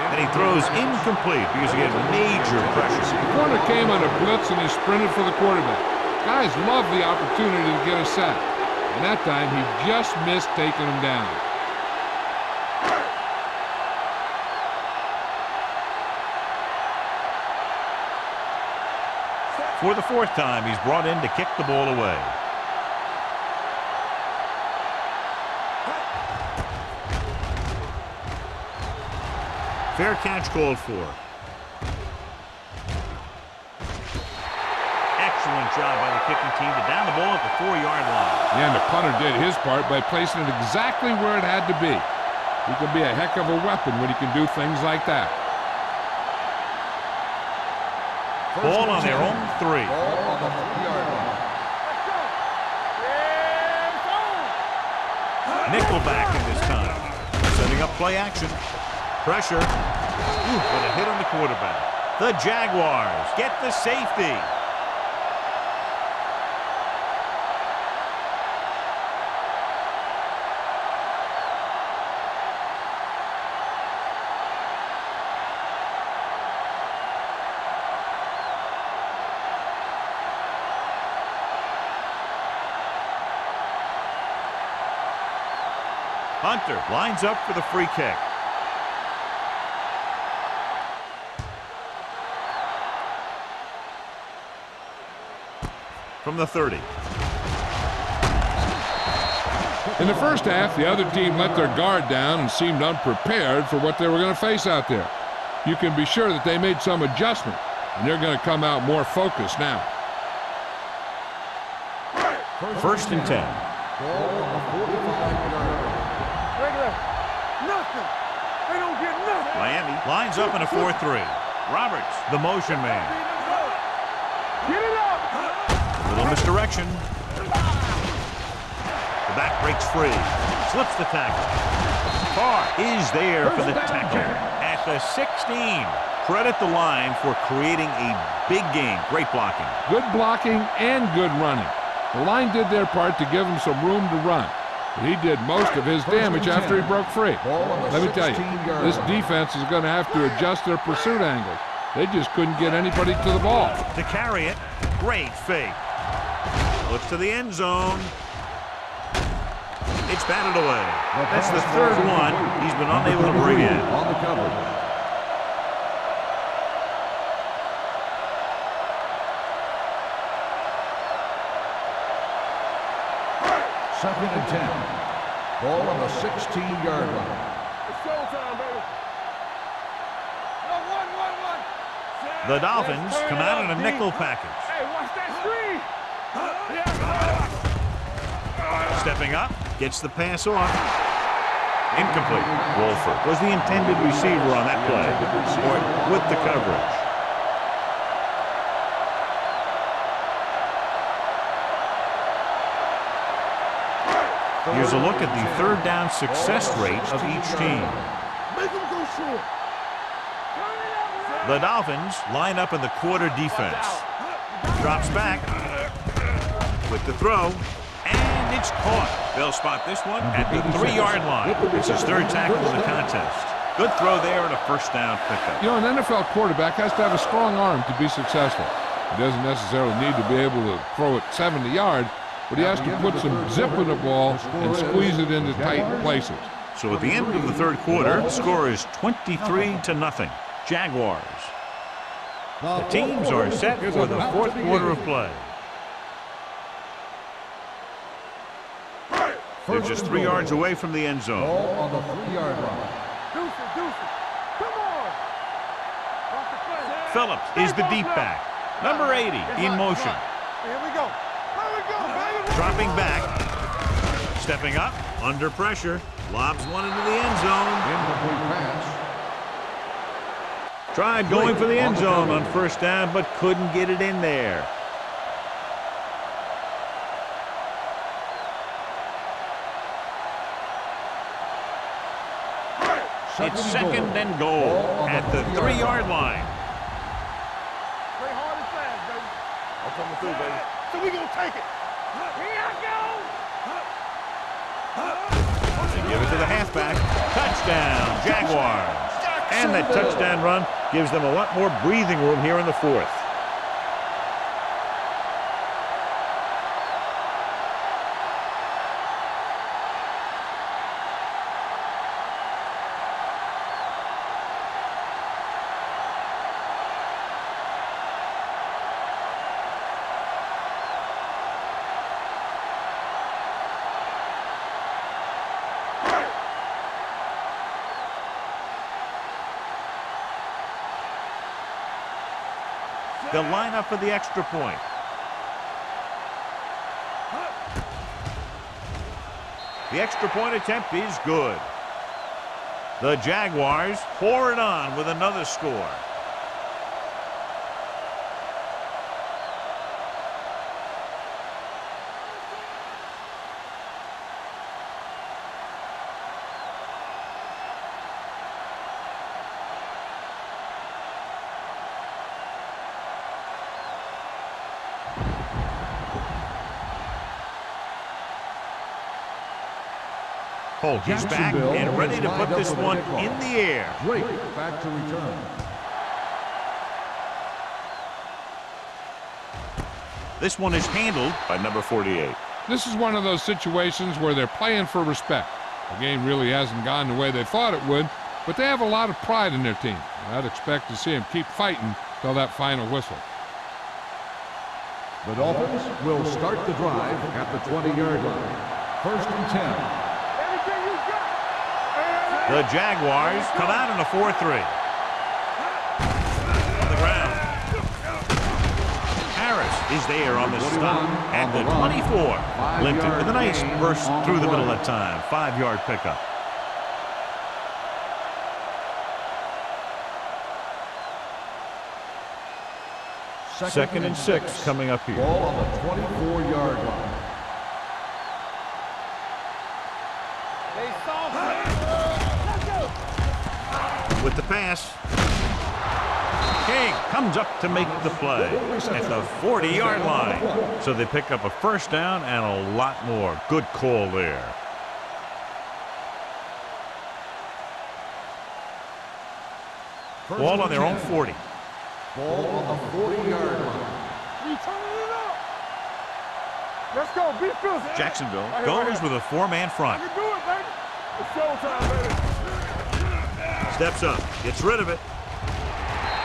And he throws incomplete because he had major pressure. The corner came on a blitz and he sprinted for the quarterback. Guys love the opportunity to get a sack. And that time he just missed taking him down. For the fourth time, he's brought in to kick the ball away. Fair catch called for. Excellent job by the kicking team to down the ball at the 4-yard line. Yeah, and the punter did his part by placing it exactly where it had to be. He can be a heck of a weapon when he can do things like that. Ball on their own 3. Ball on the 3-yard line. Let's go. Yeah, go. Nickelback in this time. Setting up play action. Pressure. Ooh, what a hit on the quarterback. The Jaguars get the safety. Hunter lines up for the free kick. From the 30. In the first half, the other team let their guard down and seemed unprepared for what they were going to face out there. You can be sure that they made some adjustment, and they're going to come out more focused now. First and 10. Ball on the 45-yard line. Regular. Nothing. They don't get nothing. Miami lines up in a 4-3. Roberts, the motion man. Get it up. Little misdirection. The back breaks free. Slips the tackle. Carr is there for the tackle at the 16. Credit the line for creating a big game. Great blocking. Good blocking and good running. The line did their part to give him some room to run. But he did most of his damage after he broke free. Let me tell you, this defense is going to have to adjust their pursuit angles. They just couldn't get anybody to the ball. To carry it, great fake. Looks to the end zone. It's batted away. That's the third one he's been unable to bring in. On the coverage. Second and 10. Ball on the 16-yard line. It's showtime, baby. No, one. The Dolphins come out in a nickel package. Hey, watch that screen. Stepping up, gets the pass off. Incomplete. Wolford was the intended receiver on that play. Sport with the coverage. Here's a look at the third down success rate of each team. Make him go short. The Dolphins line up in the quarter defense. Drops back. With the throw. And it's caught. They'll spot this one at the 3-yard line. It's his third tackle of the contest. Good throw there and a first down pickup. You know, an NFL quarterback has to have a strong arm to be successful. He doesn't necessarily need to be able to throw it 70 yards, but he has to put some zip in the ball and squeeze it into tight places. So at the end of the third quarter, the score is 23-0. Jaguars. The teams are set for the fourth quarter of play. They're just 3 yards away from the end zone. Ball on the 3-yard line. Deuce it. Come on. Watch the play. Phillips is the deep back. Number 80 in motion. Here we go. Baby. Dropping back. Stepping up. Under pressure. Lobs one into the end zone. Incomplete pass. Tried going for the end zone on first down, but couldn't get it in there. It's second and goal at the 3-yard line. Play hard and fast, baby. I'm coming through, baby. So we gonna take it. Here I go. They give it to the halfback. Touchdown, Jaguars. And that touchdown run gives them a lot more breathing room here in the fourth. They'll line up for the extra point. The extra point attempt is good. The Jaguars pour it on with another score. He's back and ready to put this one in the air. Drake back to return. This one is handled by number 48. This is one of those situations where they're playing for respect. The game really hasn't gone the way they thought it would, but they have a lot of pride in their team. I'd expect to see them keep fighting till that final whistle. The Dolphins will start the drive at the 20-yard line. First and 10. The Jaguars come out in a 4-3. On the ground. Harris is there on the stop at the 24. Linton with a nice burst through the middle of time. 5-yard pickup. Second and 6 coming up here. Ball on the 24-yard line. With the pass. King comes up to make the play at the 40-yard line. So they pick up a first down and a lot more. Good call there. Ball on their own 40. Ball on the 40-yard line. We turning it up. Let's go. Be physical. Jacksonville goes with a 4-man front. You do it, baby. It's showtime, baby. Steps up. Gets rid of it.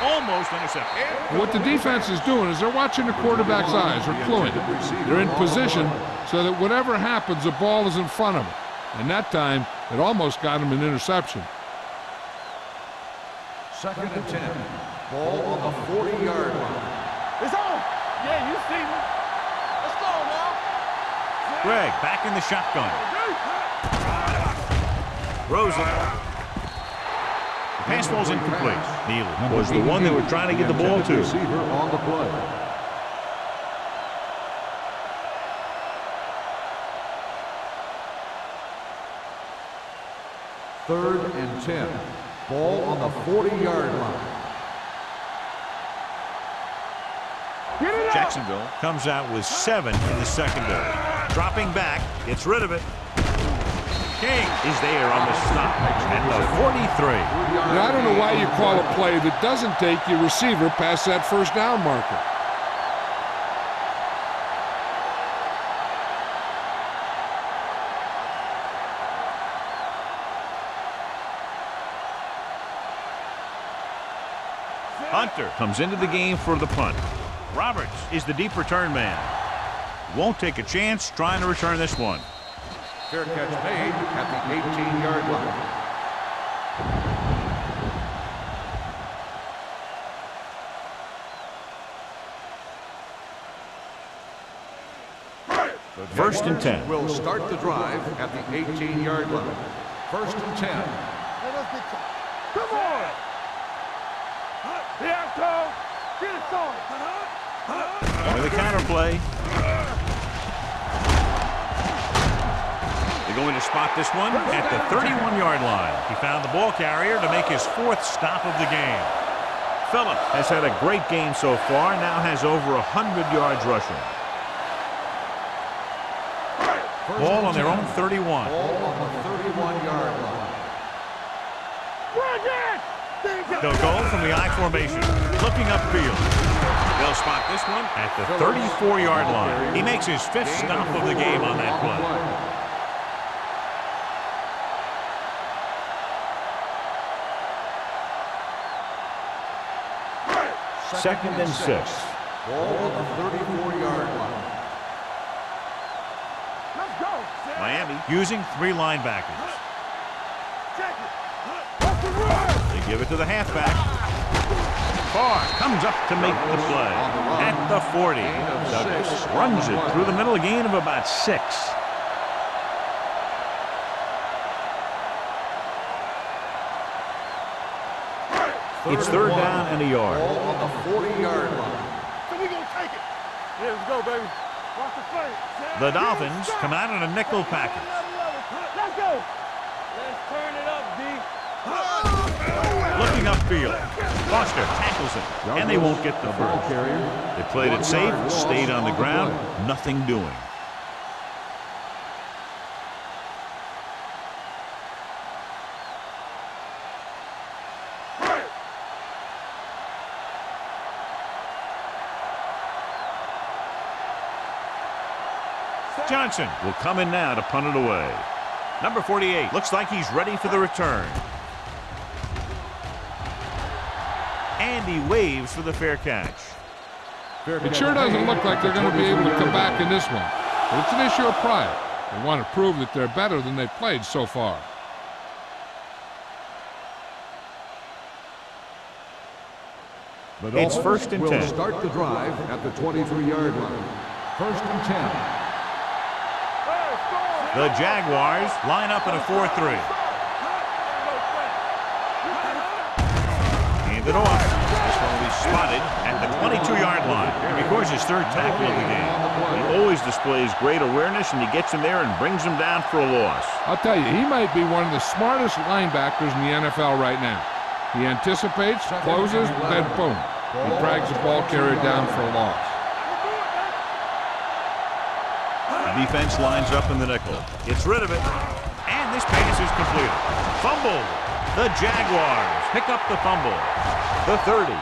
Almost intercepted. What the defense is doing is they're watching the quarterback's eyes. They're cluing. They're in position so that whatever happens, the ball is in front of them. And that time, it almost got him an interception. Second and 10. Ball on the 40-yard line. It's on. Yeah, you see me. Let's go now. Greg back in the shotgun. Rosen. The pass ball's incomplete. Neely was the one they were trying to get the ball to. Receiver on the play. Third and 10. Ball on the 40-yard line. Jacksonville comes out with 7 in the secondary. Dropping back, gets rid of it. King is there on the stop at the 43. Now, I don't know why you call a play that doesn't take your receiver past that first down marker. Hunter comes into the game for the punt. Roberts is the deep return man. Won't take a chance trying to return this one. Fair catch made at the 18-yard line. First and 10. Will start the drive at the 18-yard line. First and 10. Come on. Here, Cole. Get it started. With a counter play. They're going to spot this one at the 31-yard line. He found the ball carrier to make his 4th stop of the game. Phillip has had a great game so far, now has over 100 yards rushing. Ball on their own 31. Ball on the 31-yard line. They'll go from the I formation, looking upfield. They'll spot this one at the 34-yard line. He makes his 5th stop of the game on that play. Second and 6. Ball on the 34-yard line. Let's go. Miami using 3 linebackers. Check it. Off the run. They give it to the halfback. Carr comes up to make the play at the 40. Douglas runs it through the middle, a gain of about 6. It's third down and a yard. Ball on the 40-yard line. So we gonna take it. Yeah, let's go, baby. Watch the play. The Dolphins come out in a nickel package. Let's go. Let's turn it up, D. Looking upfield. Foster tackles him, and they won't get the first. They played it safe, stayed on the ground, nothing doing. Johnson will come in now to punt it away. Number 48 looks like he's ready for the return. And he waves for the fair catch. It sure doesn't look like they're going to be able to come back in this one. But it's an issue of pride. They want to prove that they're better than they've played so far. The It's Dolphins first and will 10. start the drive at the 23-yard line. First and 10. The Jaguars line up in a 4-3. Hand it off. This one will be spotted at the 22-yard line. He records his third tackle of the game. He always displays great awareness, and he gets him there and brings him down for a loss. I'll tell you, he might be one of the smartest linebackers in the NFL right now. He anticipates, closes, then boom. He drags the ball carrier down for a loss. The defense lines up in the nickel. Gets rid of it. And this pass is completed. Fumble. The Jaguars pick up the fumble. The 30.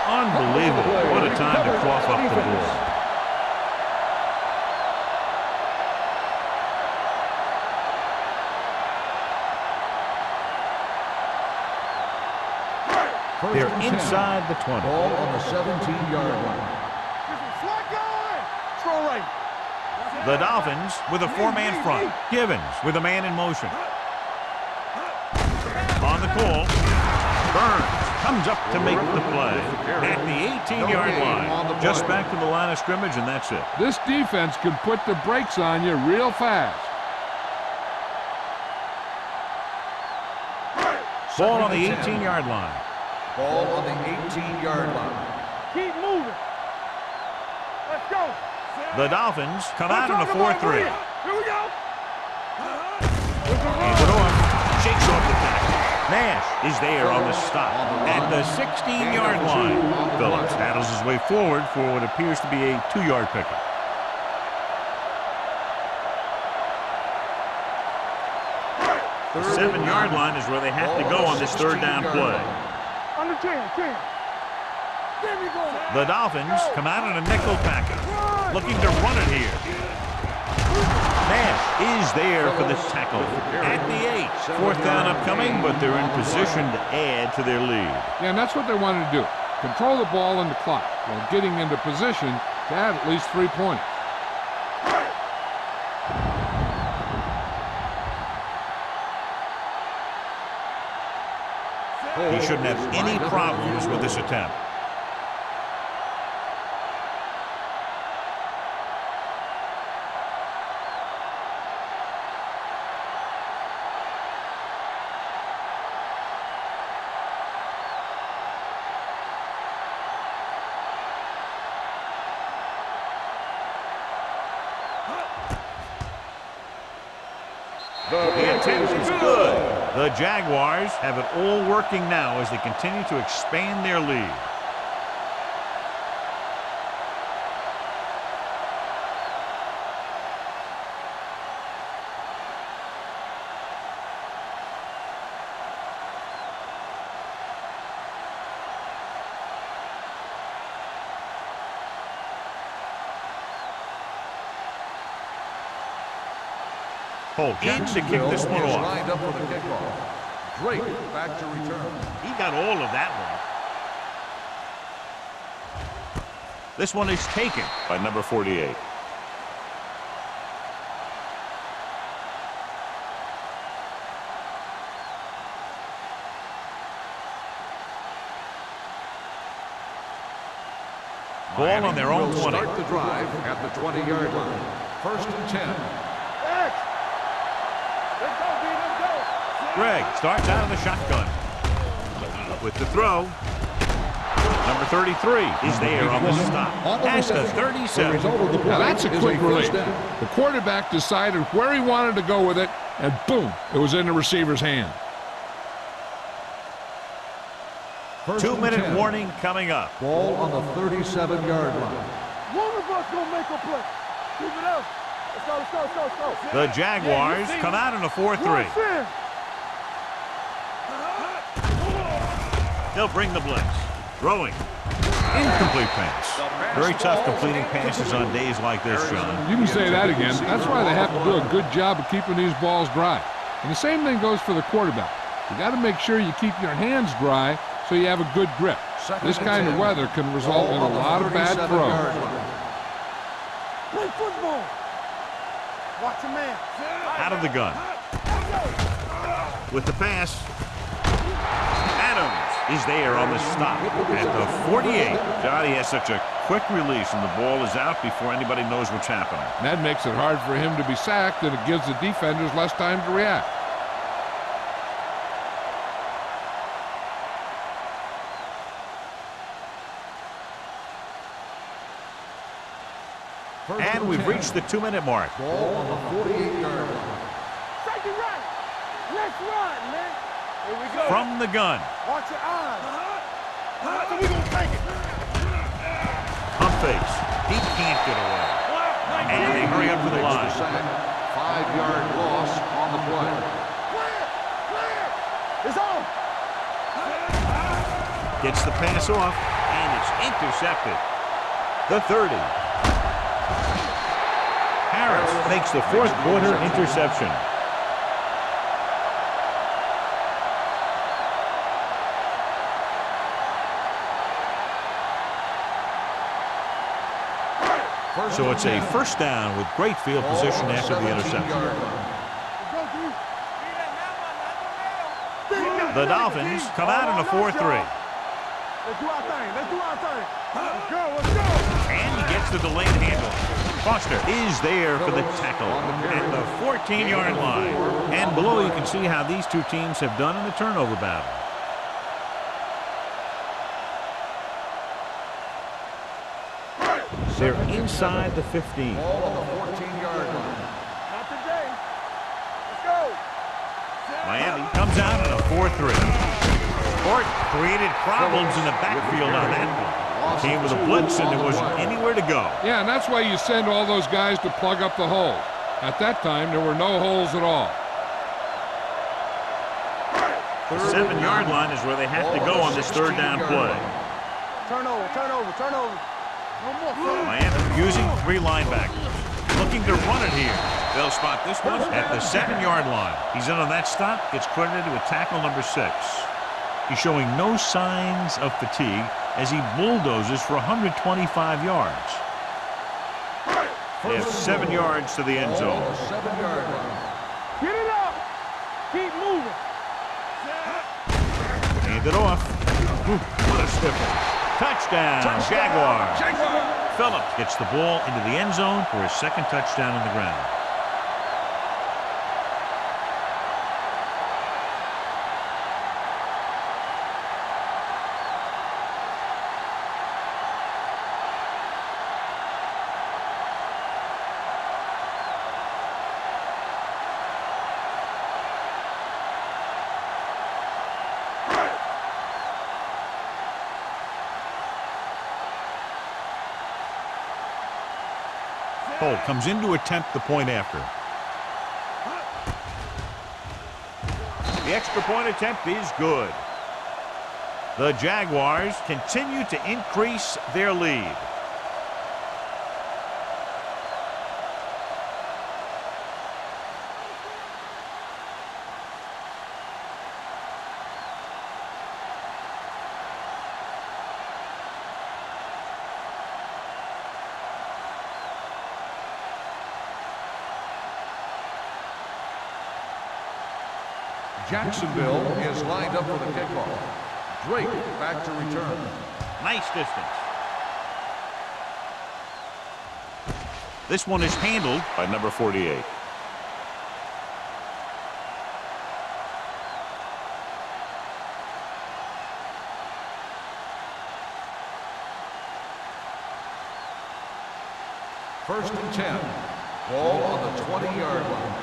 Unbelievable. What a time to cough up the ball. They're inside the 20. Ball on the 17-yard line. The Dolphins with a four-man front. Givens with a man in motion. On the call, Burns comes up to make the play at the 18-yard line. Just back to the line of scrimmage, and that's it. This defense can put the brakes on you real fast. Ball on the 18-yard line. Ball on the 18-yard line. Keep moving. Let's go. The Dolphins come out in a 4-3. Here we go. Hands it off. Shakes off the tackle. Nash is there on the stop at the 16-yard line. Phillips battles his way forward for what appears to be a 2-yard pickup. The 7-yard line is where they have to go on this third down play. Under 10. There we go. The Dolphins come out in a nickel package, looking to run it here. Nash is there for the tackle at the 8. Fourth down upcoming, but they're in position to add to their lead. Yeah, and that's what they wanted to do. Control the ball and the clock while getting into position to add at least 3 points. He shouldn't have any problems with this attempt. The attempt is good. The Jaguars have it all working now as they continue to expand their lead. Holt in to kick this one off. Lined up for the kickoff. Drake back to return. He got all of that one. This one is taken by number 48. Ball on their own 20. Start the drive at the 20-yard line. First and 10. Greg starts out of the shotgun. With the throw. Number 33 is there on the stop. At the 37. Now that's a quick release. The quarterback decided where he wanted to go with it, and boom, it was in the receiver's hand. 2-minute warning coming up. Ball on the 37-yard line. One of us gonna make a play. Keep it up. Let's go. The Jaguars come out in a 4-3. They'll bring the blitz. Throwing. Incomplete pass. Very tough completing passes on days like this, John. You can say that again. That's why they have to do a good job of keeping these balls dry. And the same thing goes for the quarterback. You got to make sure you keep your hands dry so you have a good grip. This kind of weather can result in a lot of bad throws. Play football. Watch a man. Out of the gun. With the pass. Adams is there on the stop at the 48. God, he has such a quick release, and the ball is out before anybody knows what's happening. And that makes it hard for him to be sacked, and it gives the defenders less time to react. And we've reached the 2-minute mark. Ball on the 48-yard line. Take it right. Let's run, man. Here we go. From the gun. Watch your eyes. So we gonna take it. Pump fakes. He can't get away. And they hurry up for the line. 5-yard loss on the play. Clear. It's on. Gets the pass off, and it's intercepted. The 30. Harris makes the fourth quarter interception. So it's a first down with great field position after the interception. The Dolphins come out in a 4-3. Let's do our thing. Let's go. And he gets the delayed handle. Foster is there for the tackle at the 14-yard line. And below you can see how these two teams have done in the turnover battle. They're inside the 15. Ball on the 14-yard line. Not today. Let's go. Miami comes out in a 4-3. Sport created problems in the backfield on that one. Came with a blitz, and there wasn't anywhere to go. Yeah, and that's why you send all those guys to plug up the hole. At that time, there were no holes at all. The 7-yard line is where they have to go on this third down play. Turnover. No more. Miami using 3 linebackers. Looking to run it here. They'll spot this one at the 7-yard line. He's in on that stop, gets credited with tackle number 6. He's showing no signs of fatigue as he bulldozes for 125 yards. They have 7 yards to the end zone. 7-yard line. Get it up. Keep moving. Hand it off. Ooh, what a stiff one. Touchdown, Jaguars. Phillips gets the ball into the end zone for his second touchdown on the ground. Holt comes in to attempt the point after. The extra point attempt is good. The Jaguars continue to increase their lead. Jacksonville is lined up for the kickoff. Drake back to return. Nice distance. This one is handled by number 48. First and 10. Ball on the 20-yard line.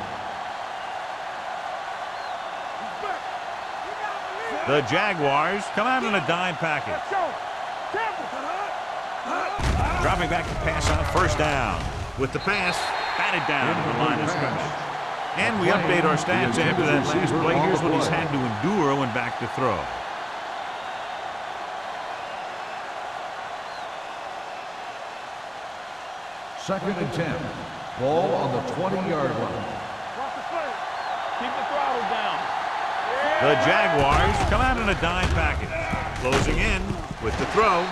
The Jaguars come out in a dime package. Dropping back to pass on first down. With the pass, batted down to the line of scrimmage. And we update our stats after that last play. Here's what he's had to endure when back to throw. Second and 10. Ball on the 20-yard line. Keep the throttle down. The Jaguars come out in a dime package. Closing in with the throw.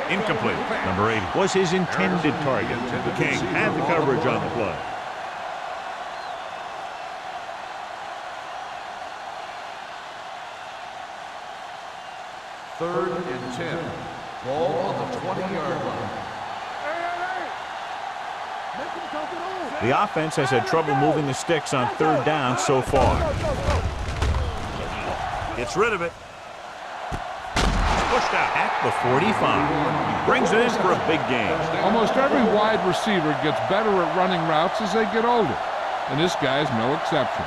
Incomplete. Number 80 was his intended target. The King had the coverage on the play. 3rd and 10. Ball on the 20-yard line. The offense has had trouble moving the sticks on 3rd down so far. Gets rid of it. Pushed out at the 45. He brings it in for a big gain. Almost every wide receiver gets better at running routes as they get older, and this guy's no exception.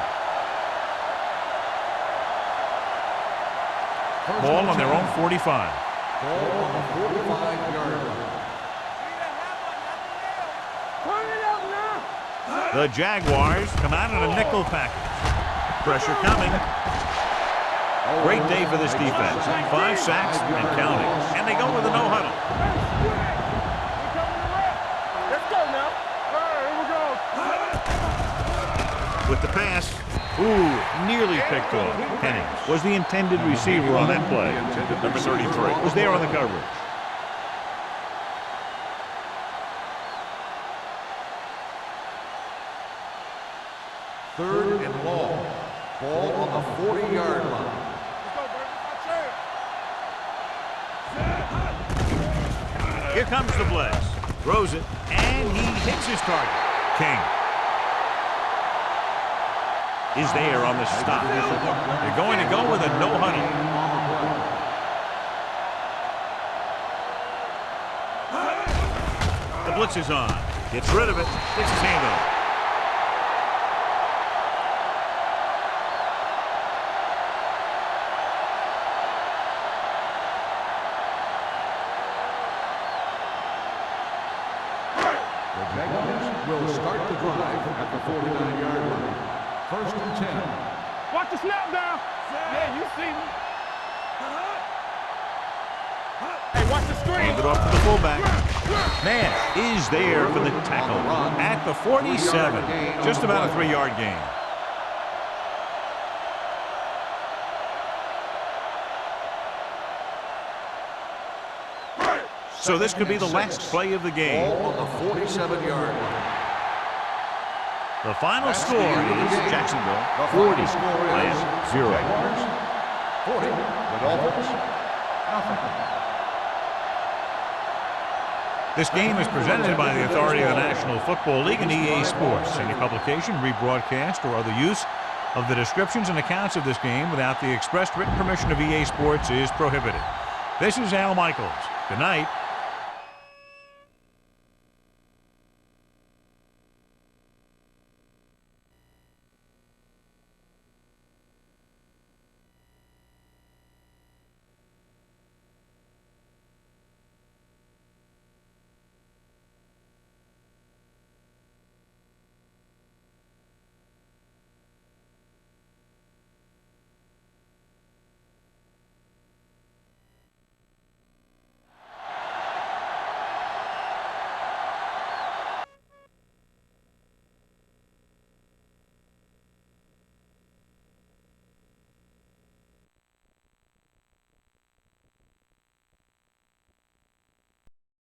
Ball on their own 45. Ball on the 45-yard line. The Jaguars come out in a nickel package. Pressure coming. Great day for this defense. 5 sacks and counting. And they go with a no-huddle. Let's go now. All right, here we go. With the pass. Ooh, nearly picked off. Hennings was the intended receiver on that play. Number 33 was there on the coverage. 3rd and long. Ball on the 40-yard line. Here comes the blitz. Throws it, and he hits his target. King is there on the stop. They're going to go with a no-huddle. The blitz is on. Gets rid of it. Gets his hand on it. Will start the drive at the 49-yard line. 1st and 10. Watch the snap now. Yeah, you see me. Hey, watch the screen. Hand it off to the fullback. Nash is there for the tackle at the 47. Just about a 3-yard gain. So this could be the last play of the game. Ball on the 47-yard line. The final score is Jacksonville 40 and 0. 40. The Dolphins, nothing. This game is presented by the authority of the National Football League and EA Sports. Any publication, rebroadcast, or other use of the descriptions and accounts of this game without the expressed written permission of EA Sports is prohibited. This is Al Michaels. Good night.